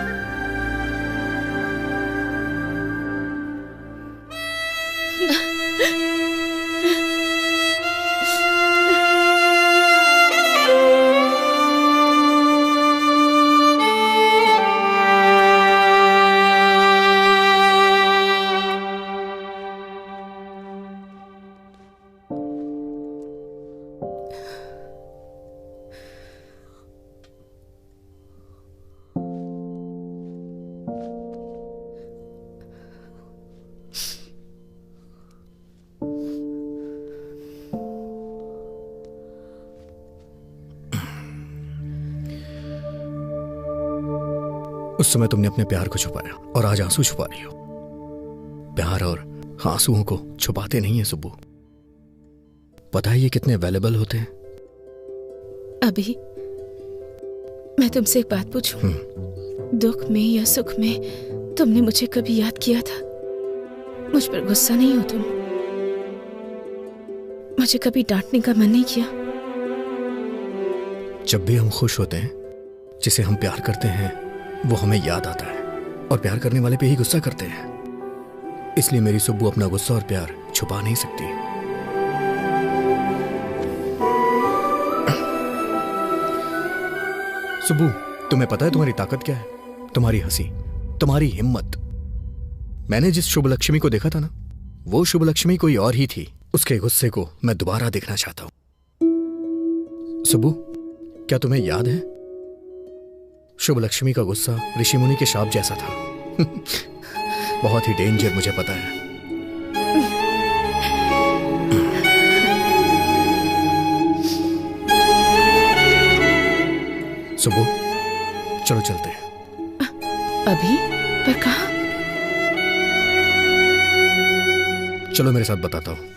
उस समय तुमने अपने प्यार को छुपाया और आज आंसू छुपा रही हो। प्यार और आंसुओं को छुपाते नहीं है सुब्बू। पता है ये कितने वैल्यूएबल होते हैं? अभी मैं तुमसे एक बात पूछूं? दुख में या सुख में तुमने मुझे कभी याद किया था? मुझ पर गुस्सा नहीं हो तुम? मुझे कभी डांटने का मन नहीं किया? जब भी हम खुश होते हैं, जिसे हम प्यार करते हैं वो हमें याद आता है, और प्यार करने वाले पे ही गुस्सा करते हैं। इसलिए मेरी सुब्बू अपना गुस्सा और प्यार छुपा नहीं सकती। सुब्बू, तुम्हें पता है तुम्हारी ताकत क्या है? तुम्हारी हंसी, तुम्हारी हिम्मत। मैंने जिस शुभ लक्ष्मी को देखा था ना, वो शुभ लक्ष्मी कोई और ही थी। उसके गुस्से को मैं दोबारा देखना चाहता हूं। सुब्बू, क्या तुम्हें याद है शुभ लक्ष्मी का गुस्सा ऋषि मुनि के शाप जैसा था? बहुत ही डेंजर, मुझे पता है। सुबह चलो चलते हैं। अभी? पर कहाँ? चलो मेरे साथ बताता हूँ।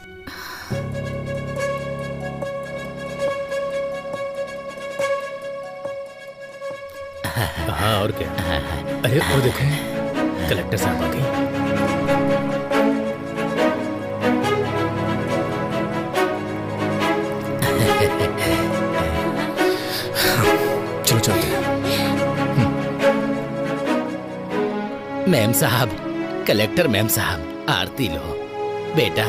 हाँ और क्या? अरे वो देखो, कलेक्टर साहब आ गई। चलो चलते हैं। मैम साहब, कलेक्टर मैम साहब, आरती लो बेटा।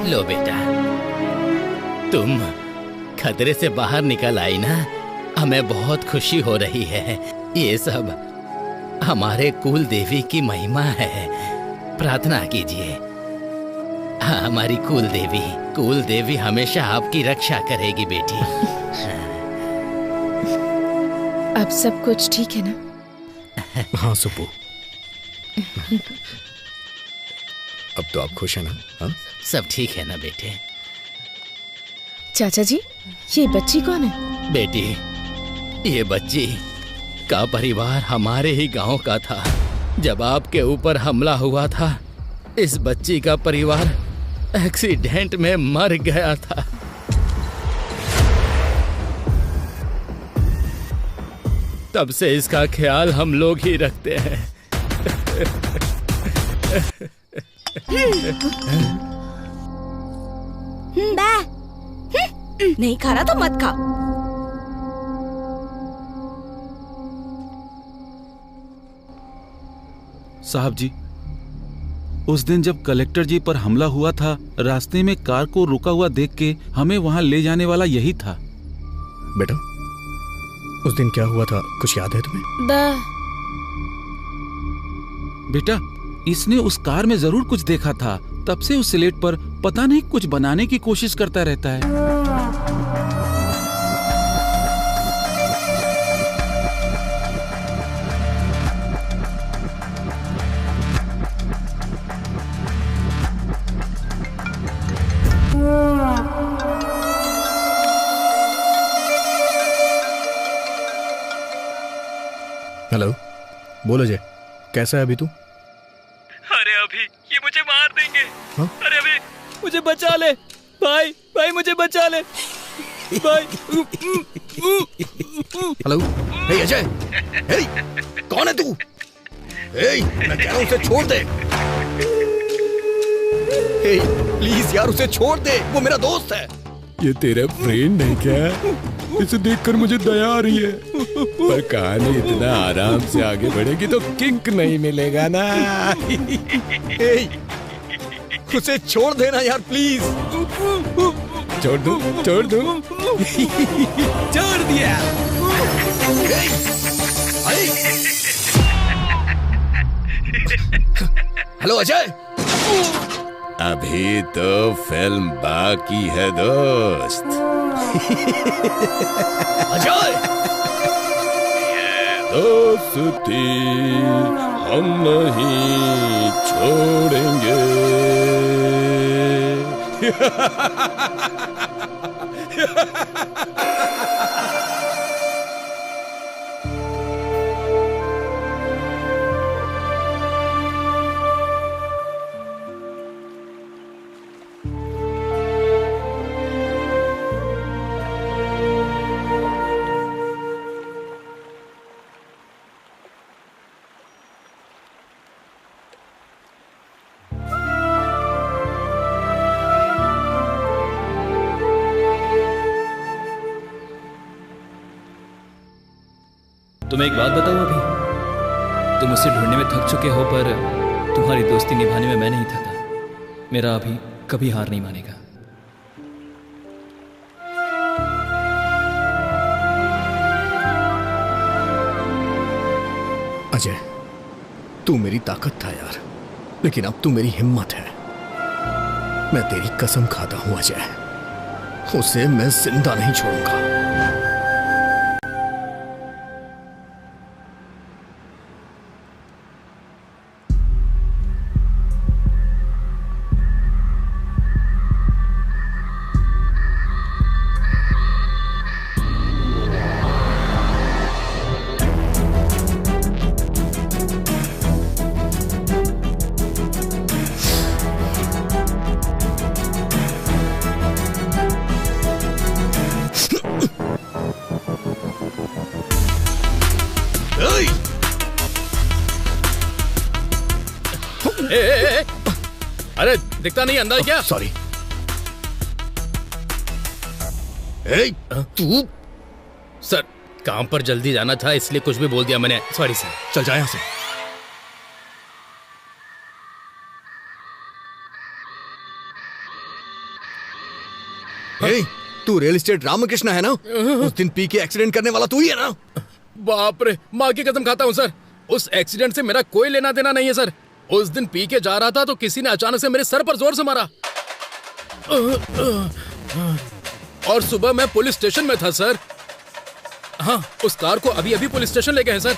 लो बेटा, तुम खतरे से बाहर निकल आई ना, हमें बहुत खुशी हो रही है। ये सब हमारे कुल देवी की महिमा है। प्रार्थना कीजिए। हाँ, हमारी कुल देवी हमेशा आपकी रक्षा करेगी बेटी। अब सब कुछ ठीक है ना? हाँ सुब्बू, अब तो आप खुश हैं ना? हाँ? सब ठीक है ना बेटे? चाचा जी, ये बच्ची कौन है? बेटी, ये बच्ची का परिवार हमारे ही गांव का था। जब आपके ऊपर हमला हुआ था, इस बच्ची का परिवार एक्सीडेंट में मर गया था। तब से इसका ख्याल हम लोग ही रखते हैं। नहीं खा रहा तो मत खा। साहब जी, उस दिन जब कलेक्टर जी पर हमला हुआ था, रास्ते में कार को रुका हुआ देख के हमें वहां ले जाने वाला यही था। बेटा, उस दिन क्या हुआ था, कुछ याद है तुम्हें? बेटा, इसने उस कार में जरूर कुछ देखा था, तब से उस स्लेट पर पता नहीं कुछ बनाने की कोशिश करता रहता है। हेलो, बोलो जय, कैसा है अभी तू? अरे अभी ये मुझे मार देंगे। हाँ? अरे अभी मुझे बचा ले भाई, भाई मुझे बचा ले भाई। हेलो, हे अजय, हे, कौन है तू? हे, मैं कह रहा हूं उसे छोड़ दे। हे, प्लीज यार उसे छोड़ दे, वो मेरा दोस्त है। ये तेरा फ्रेंड है क्या? इसे देखकर मुझे दया आ रही है, पर कहानी इतना आराम से आगे बढ़ेगी तो किंक नहीं मिलेगा ना। उसे छोड़ देना यार प्लीज। छोड़ दो, छोड़ दो। छोड़ दिया। हेलो अजय। अभी तो फिल्म बाकी है दोस्त। अजय, दोस्ती हम नहीं छोड़ेंगे। तुम्हें एक बात बताऊं, अभी तुम उसे ढूंढने में थक चुके हो, पर तुम्हारी दोस्ती निभाने में मैं नहीं थका। मेरा अभी कभी हार नहीं मानेगा। अजय, तू मेरी ताकत था यार, लेकिन अब तू मेरी हिम्मत है। मैं तेरी कसम खाता हूं अजय, उसे मैं जिंदा नहीं छोड़ूंगा। अरे दिखता नहीं अंदर क्या? सॉरी। तू? सर काम पर जल्दी जाना था इसलिए कुछ भी बोल दिया मैंने, सॉरी सर। चल जा यहां से। तू रियल एस्टेट रामकृष्ण है ना? उस दिन पी के एक्सीडेंट करने वाला तू ही है ना? बाप रे, माँ की कसम खाता हूँ सर, उस एक्सीडेंट से मेरा कोई लेना देना नहीं है सर। उस दिन पी के जा रहा था तो किसी ने अचानक से मेरे सर पर जोर से मारा और सुबह मैं पुलिस स्टेशन में था सर। हाँ, उस कार को अभी अभी पुलिस स्टेशन ले गए हैं सर।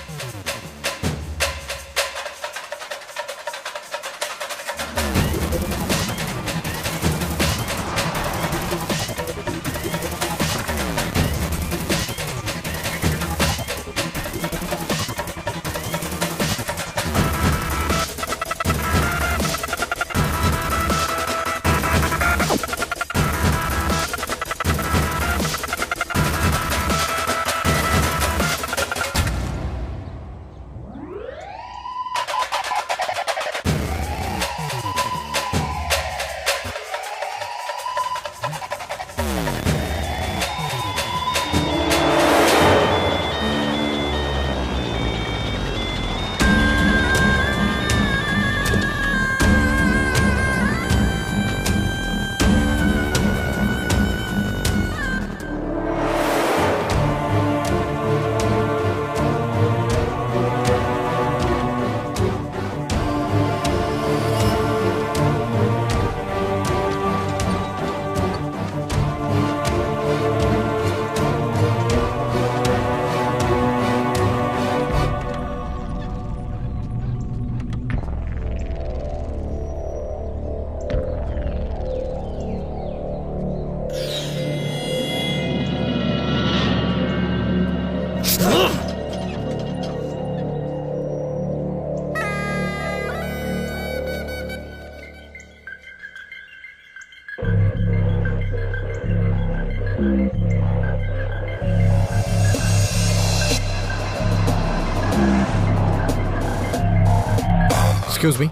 एक्सक्यूज मी,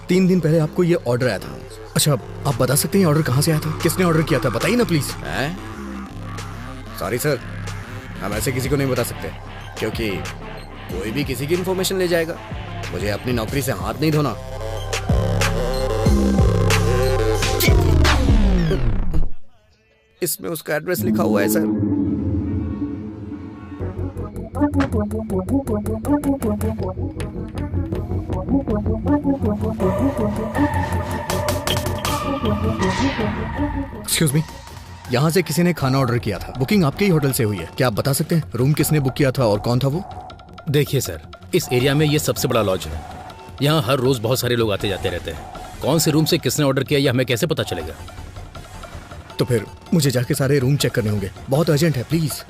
3 दिन पहले आपको ये ऑर्डर आया था। अच्छा, आप बता सकते हैं ऑर्डर कहाँ से आया था? किसने ऑर्डर किया था? बताइए ना प्लीज। सॉरी सर, हम ऐसे किसी को नहीं बता सकते, क्योंकि कोई भी किसी की इन्फॉर्मेशन ले जाएगा। मुझे अपनी नौकरी से हाथ नहीं धोना। इसमें उसका एड्रेस लिखा हुआ है सर। एक्सक्यूज मी, यहाँ से किसी ने खाना ऑर्डर किया था। बुकिंग आपके ही होटल से हुई है। क्या आप बता सकते हैं रूम किसने बुक किया था और कौन था वो? देखिए सर, इस एरिया में ये सबसे बड़ा लॉज है। यहाँ हर रोज बहुत सारे लोग आते जाते रहते हैं। कौन से रूम से किसने ऑर्डर किया, ये हमें कैसे पता चलेगा? तो फिर मुझे जाके सारे रूम चेक करने होंगे। बहुत अर्जेंट है, प्लीज।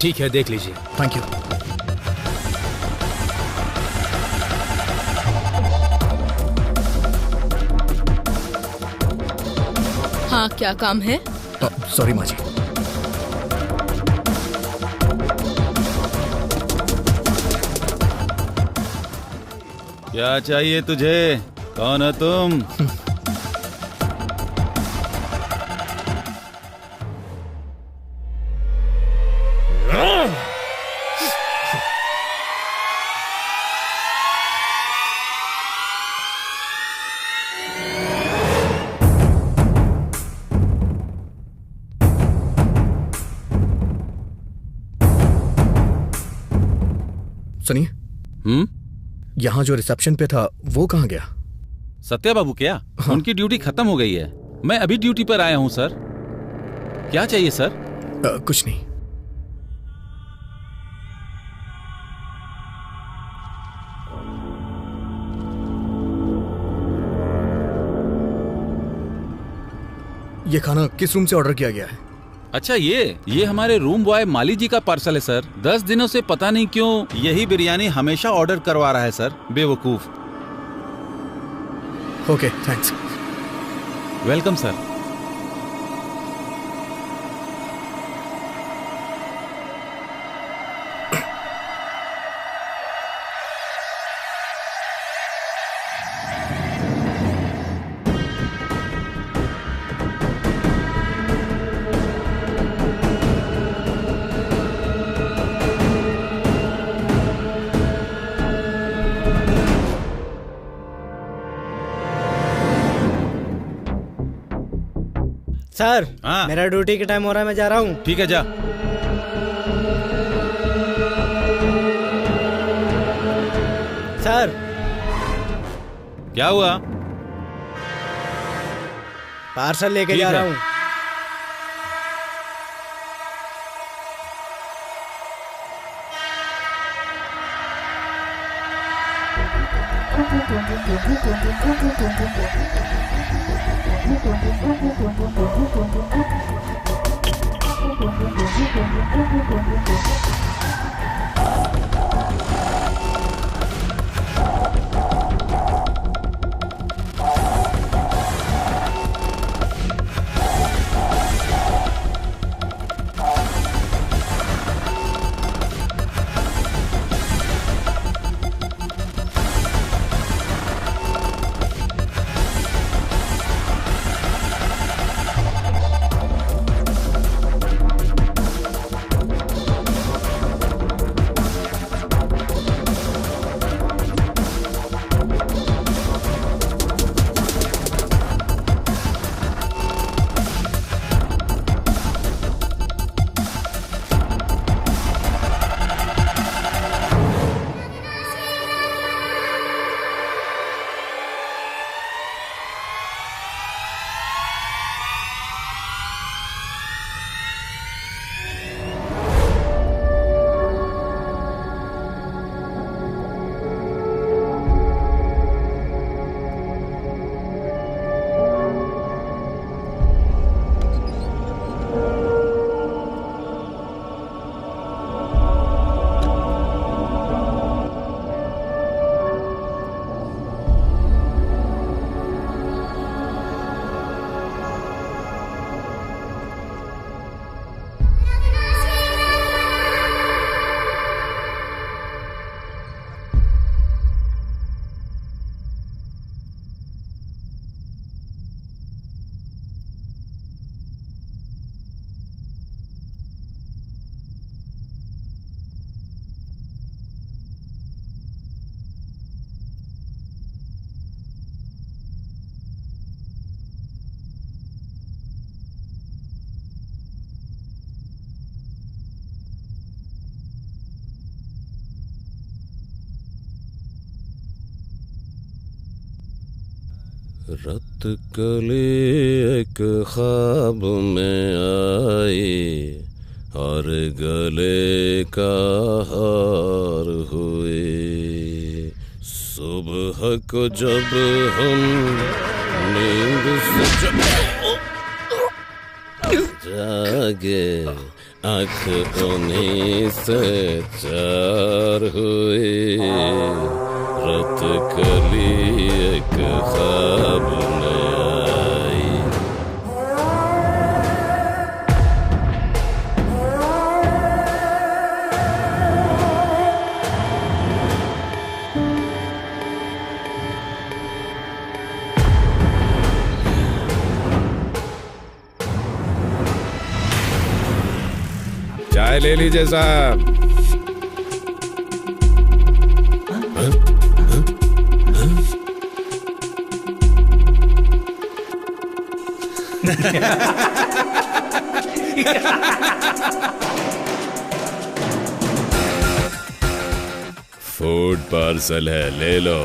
ठीक है, देख लीजिए। Thank you. हाँ, क्या काम है? सॉरी माँ जी। क्या चाहिए तुझे? कौन हो तुम? सुनिए, यहाँ जो रिसेप्शन पे था वो कहाँ गया? सत्या बाबू क्या? हाँ। उनकी ड्यूटी खत्म हो गई है। मैं अभी ड्यूटी पर आया हूँ सर। क्या चाहिए सर? कुछ नहीं। ये खाना किस रूम से ऑर्डर किया गया है? अच्छा, ये हमारे रूम बॉय माली जी का पार्सल है सर। 10 दिनों से पता नहीं क्यों यही बिरयानी हमेशा ऑर्डर करवा रहा है सर, बेवकूफ। Okay, thanks. Welcome sir. Sir, मेरा ड्यूटी का टाइम हो रहा है, मैं जा रहा हूँ। ठीक है, जा। सर, क्या हुआ? पार्सल लेके जा रहा हूँ। रत कली एक ख्वाब में आई और गले का हार हुए। सुबह को जब हम नींद से जागे आँख उन्हीं से चार हुई। रत कली एक ख्वाब में आई। चाय ले लीजिए साहब। फूड पार्सल है, ले लो।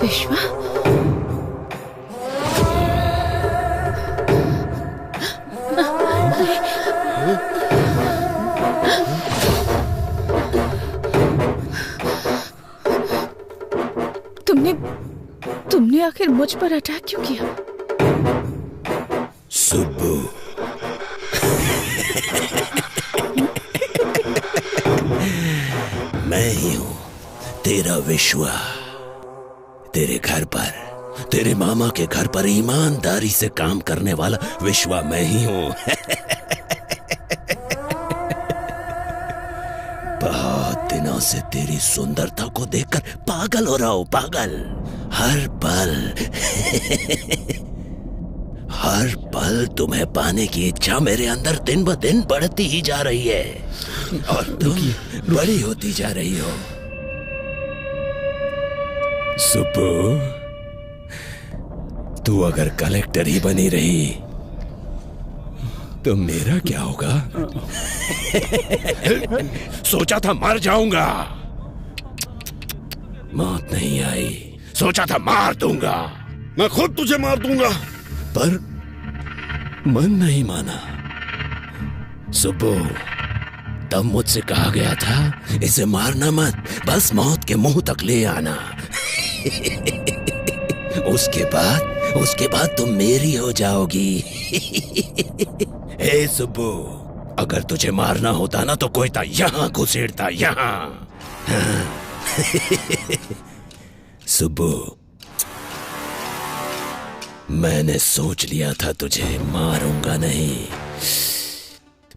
विश्वा, तुमने आखिर मुझ पर अटैक क्यों किया? सुब्बू, मैं ही हूँ तेरा विश्वा। तेरे घर पर, तेरे मामा के घर पर ईमानदारी से काम करने वाला विश्वा मैं ही हूँ। बहुत दिनों से तेरी सुंदरता को देखकर पागल हो रहा हूँ, पागल। हर पल तुम्हें पाने की इच्छा मेरे अंदर दिन ब दिन बढ़ती ही जा रही है और तुम बड़ी होती जा रही हो। सुब्बू, तू अगर कलेक्टर ही बनी रही तो मेरा क्या होगा? सोचा था मर जाऊंगा, मौत नहीं आई। सोचा था मार दूंगा, मैं खुद तुझे मार दूंगा, पर मन नहीं माना। सुब्बू, तब मुझसे कहा गया था इसे मारना मत, बस मौत के मुंह तक ले आना। उसके बाद तुम मेरी हो जाओगी। हे सुब्बू, अगर तुझे मारना होता ना तो कोयता यहाँ घुसेड़ता, यहाँ। सुब्बू, मैंने सोच लिया था तुझे मारूंगा नहीं,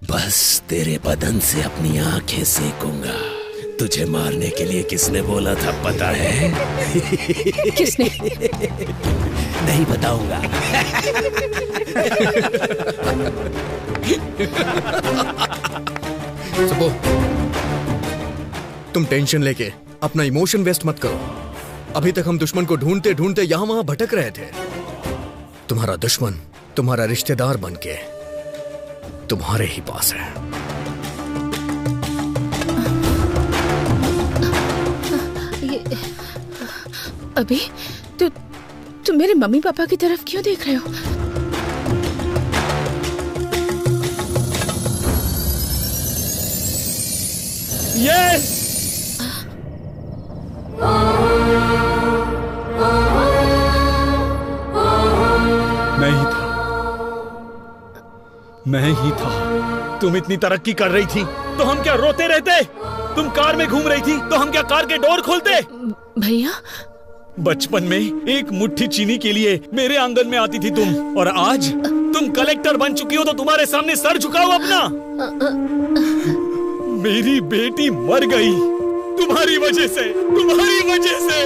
बस तेरे बदन से अपनी आंखें सेकूंगा। तुझे मारने के लिए किसने बोला था पता है? किसने? नहीं बताऊंगा। सुबो, तुम टेंशन लेके अपना इमोशन वेस्ट मत करो। अभी तक हम दुश्मन को ढूंढते ढूंढते यहां वहां भटक रहे थे। तुम्हारा दुश्मन तुम्हारा रिश्तेदार बनके तुम्हारे ही पास है। अभी तुम मेरे मम्मी पापा की तरफ क्यों देख रहे हो? यस! मैं ही था। तुम इतनी तरक्की कर रही थी तो हम क्या रोते रहते? तुम कार में घूम रही थी तो हम क्या कार के डोर खोलते? भैया, बचपन में एक मुट्ठी चीनी के लिए मेरे आंगन में आती थी तुम, और आज तुम कलेक्टर बन चुकी हो तो तुम्हारे सामने सर झुकाओ अपना। मेरी बेटी मर गई तुम्हारी वजह से, तुम्हारी वजह से।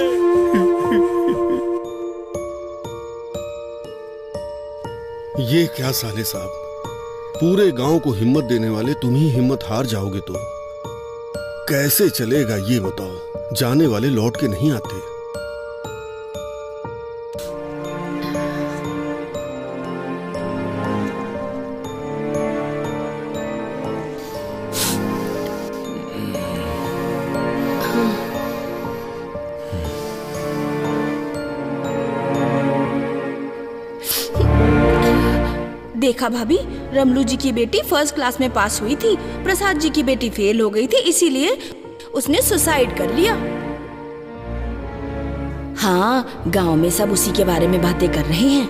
ये क्या साले साहब, पूरे गांव को हिम्मत देने वाले तुम ही हिम्मत हार जाओगे तो कैसे चलेगा ये बताओ? जाने वाले लौट के नहीं आते। देखा भाभी, रमलू जी की बेटी फर्स्ट क्लास में पास हुई थी, प्रसाद जी की बेटी फेल हो गई थी, इसीलिए उसने सुसाइड कर लिया। हाँ, गांव में सब उसी के बारे में बातें कर रहे हैं।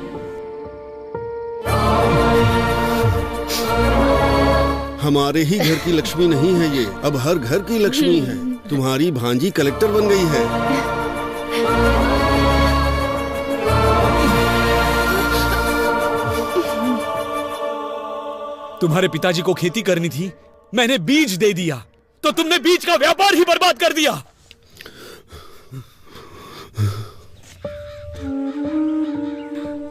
हमारे ही घर की लक्ष्मी नहीं है ये, अब हर घर की लक्ष्मी है। तुम्हारी भांजी कलेक्टर बन गई है। तुम्हारे पिताजी को खेती करनी थी, मैंने बीज दे दिया तो तुमने बीज का व्यापार ही बर्बाद कर दिया।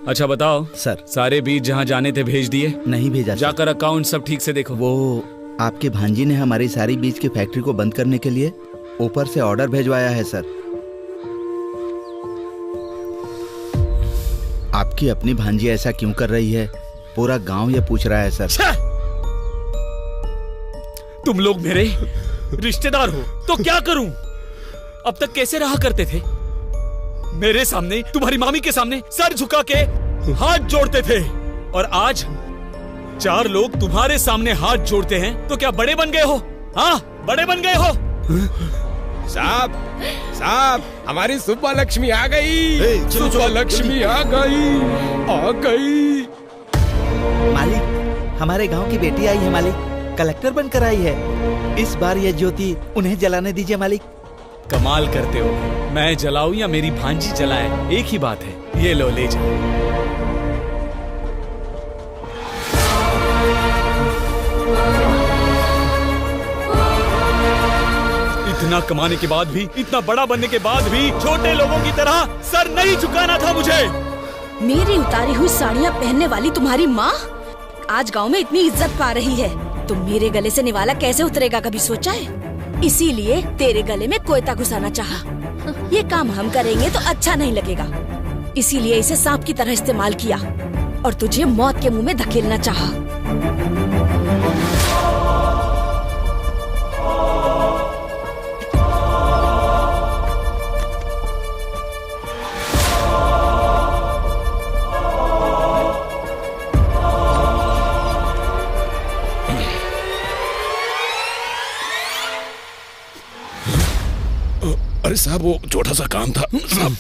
अच्छा बताओ सर, सारे बीज जहां जाने थे भेज दिए? नहीं भेजा। जाकर अकाउंट सब ठीक से देखो। वो आपके भांजी ने हमारी सारी बीज की फैक्ट्री को बंद करने के लिए ऊपर से ऑर्डर भेजवाया है सर। आपकी अपनी भांजी ऐसा क्यों कर रही है, पूरा गांव ये पूछ रहा है सर। तुम लोग मेरे रिश्तेदार हो तो क्या करूं? अब तक कैसे रहा करते थे? मेरे सामने, तुम्हारी मामी के सामने सर झुका के हाथ जोड़ते थे, और आज 4 लोग तुम्हारे सामने हाथ जोड़ते हैं तो क्या बड़े बन गए हो? हाँ, बड़े बन गए हो। साहब, साहब, हमारी सुब्बा लक्ष्मी आ गई। सुब्बा लक्ष्मी आ गई, आ गई। मालिक, हमारे गांव की बेटी आई है मालिक, कलेक्टर बनकर आई है। इस बार यह ज्योति उन्हें जलाने दीजिए मालिक। कमाल करते हो, मैं जलाऊं या मेरी भांजी जलाए, एक ही बात है। ये लो, ले जाओ। इतना कमाने के बाद भी, इतना बड़ा बनने के बाद भी छोटे लोगों की तरह सर नहीं झुकाना था मुझे। मेरी उतारी हुई साड़ियाँ पहनने वाली तुम्हारी माँ आज गांव में इतनी इज्जत पा रही है, तो मेरे गले से निवाला कैसे उतरेगा, कभी सोचा है? इसीलिए तेरे गले में कोयता घुसाना चाहा। ये काम हम करेंगे तो अच्छा नहीं लगेगा, इसीलिए इसे सांप की तरह इस्तेमाल किया और तुझे मौत के मुंह में धकेलना चाहा। साहब वो छोटा सा काम था साहब।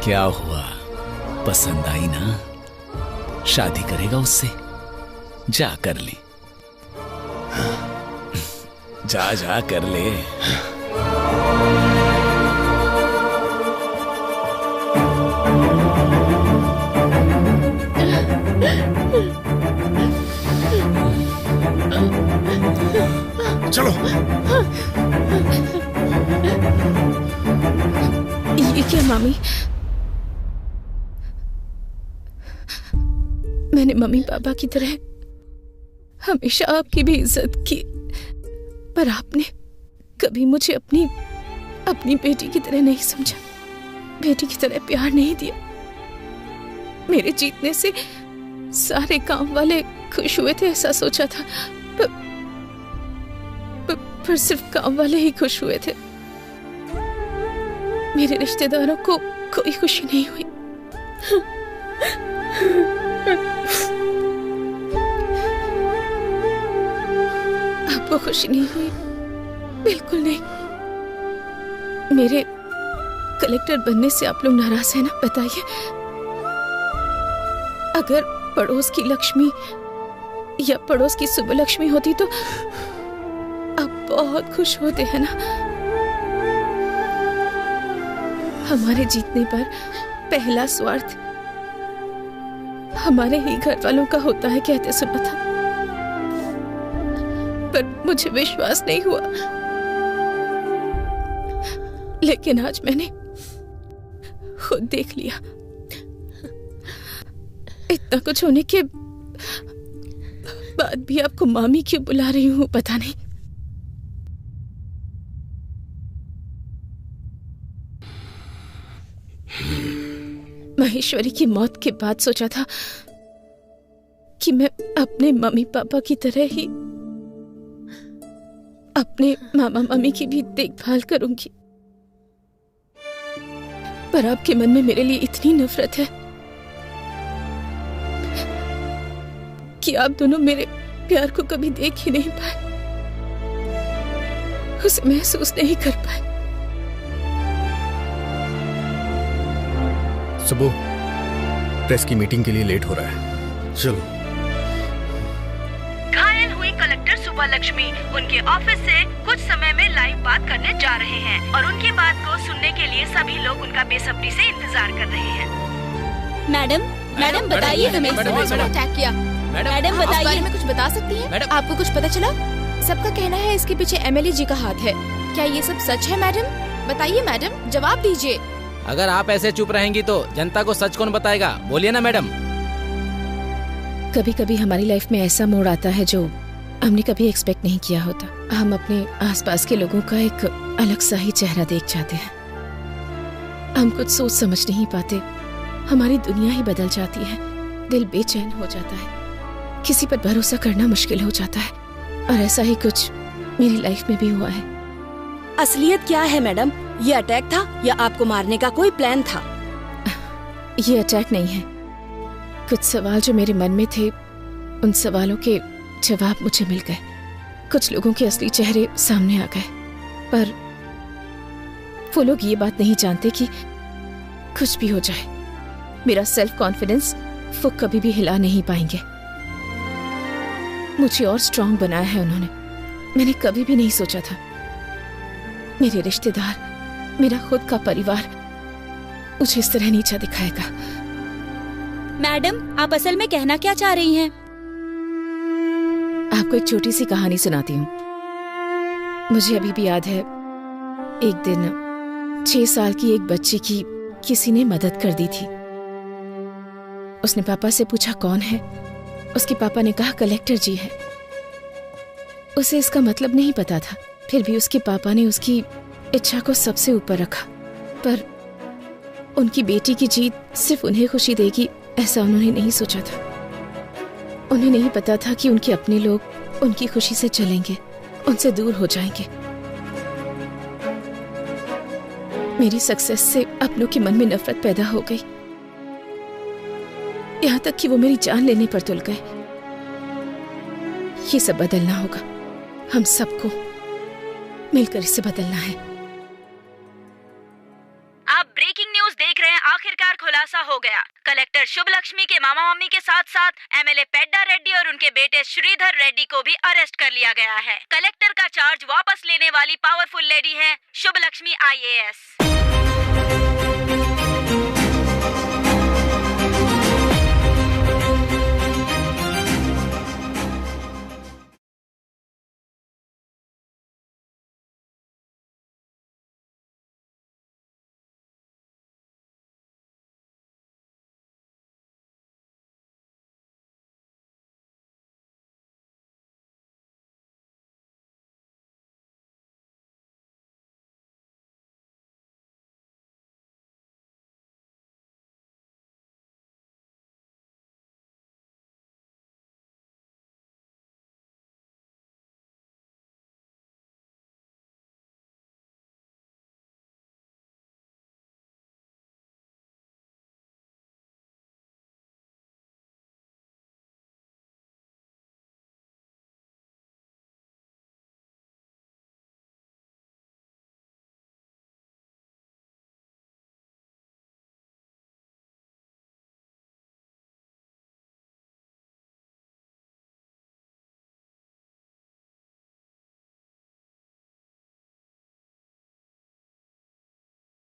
क्या हुआ, पसंद आई ना? शादी करेगा उससे? जा कर ले, जा जा कर ले। चलो। ये क्या मामी? मैंने मम्मी पापा की तरह हमेशा आपकी भी इज्जत की, पर आपने कभी मुझे अपनी बेटी की तरह नहीं समझा, बेटी की तरह प्यार नहीं दिया। मेरे जीतने से सारे गांव वाले खुश हुए थे ऐसा सोचा था, पर सिर्फ गांव वाले ही खुश हुए थे। मेरे रिश्तेदारों को कोई खुशी नहीं हुई। आपको खुशी नहीं हुई? बिल्कुल नहीं। मेरे कलेक्टर बनने से आप लोग नाराज हैं ना? बताइए, अगर पड़ोस की लक्ष्मी या पड़ोस की सुबलक्ष्मी होती तो आप बहुत खुश होते हैं ना? हमारे जीतने पर पहला स्वार्थ हमारे ही घर वालों का होता है कहते सुना था, पर मुझे विश्वास नहीं हुआ। लेकिन आज मैंने खुद देख लिया। इतना कुछ होने के बाद भी आपको मामी क्यों बुला रही हूँ पता नहीं। महेश्वरी की मौत के बाद सोचा था कि मैं अपने मम्मी पापा की तरह ही अपने मामा मामी की भी देखभाल करूंगी, पर आपके मन में मेरे लिए इतनी नफरत है कि आप दोनों मेरे प्यार को कभी देख ही नहीं पाए, उसे महसूस नहीं कर पाए। सुबह प्रेस की मीटिंग के लिए लेट हो रहा है, चलो। घायल हुई कलेक्टर सुबलक्ष्मी उनके ऑफिस से कुछ समय में लाइव बात करने जा रहे हैं और उनकी बात को सुनने के लिए सभी लोग उनका बेसब्री से इंतजार कर रहे हैं। मैडम बताइए हमें, अटैक किया। मैडम बताइए, बारे में कुछ बता सकती हैं? आपको कुछ पता चला? सबका कहना है इसके पीछे एमएलए जी का हाथ है, क्या ये सब सच है? मैडम बताइए, मैडम जवाब दीजिए। अगर आप ऐसे चुप रहेंगी तो जनता को सच कौन बताएगा? बोलिए ना मैडम। कभी कभी हमारी लाइफ में ऐसा मोड़ आता है जो हमने कभी एक्सपेक्ट नहीं किया होता। हम अपने आसपास के लोगों का एक अलग सा ही चेहरा देख जाते हैं। हम कुछ सोच समझ नहीं पाते, हमारी दुनिया ही बदल जाती है, दिल बेचैन हो जाता है, किसी पर भरोसा करना मुश्किल हो जाता है, और ऐसा ही कुछ मेरी लाइफ में भी हुआ है। असलियत क्या है मैडम? ये अटैक था या आपको मारने का कोई प्लान था? ये अटैक नहीं है। कुछ सवाल जो मेरे मन में थे, उन सवालों के जवाब मुझे मिल गए। कुछ लोगों के असली चेहरे सामने आ गए, पर वो लोग ये बात नहीं जानते कि कुछ भी हो जाए, मेरा सेल्फ कॉन्फिडेंस वो कभी भी हिला नहीं पाएंगे। मुझे और स्ट्रांग बनाया है उन्होंने। मैंने कभी भी नहीं सोचा था मेरे रिश्तेदार, मेरा खुद का परिवार मुझे इस तरह नीचा दिखाएगा। मैडम, आप असल में कहना क्या चाह रही हैं? आपको एक छोटी सी कहानी सुनाती हूँ। मुझे अभी भी याद है, एक दिन 6 साल की एक बच्ची की किसी ने मदद कर दी थी। उसने पापा से पूछा कौन है। उसके पापा ने कहा कलेक्टर जी है। उसे इसका मतलब नहीं पता था, फिर भी उसके पापा ने उसकी इच्छा को सबसे ऊपर रखा। पर उनकी बेटी की जीत सिर्फ उन्हें खुशी देगी ऐसा उन्होंने नहीं सोचा था। उन्हें नहीं पता था कि उनके अपने लोग उनकी खुशी से चलेंगे, उनसे दूर हो जाएंगे। मेरी सक्सेस से अपनों के मन में नफरत पैदा हो गई, यहाँ तक कि वो मेरी जान लेने पर तुल गए। ये सब बदलना होगा। हम सबको मिलकर इसे बदलना है। आप ब्रेकिंग न्यूज देख रहे हैं। आखिरकार खुलासा हो गया। कलेक्टर शुभ लक्ष्मी के मामा मम्मी के साथ साथ एमएलए पेड्डा रेड्डी और उनके बेटे श्रीधर रेड्डी को भी अरेस्ट कर लिया गया है। कलेक्टर का चार्ज वापस लेने वाली पावरफुल लेडी है शुभ लक्ष्मी IAS।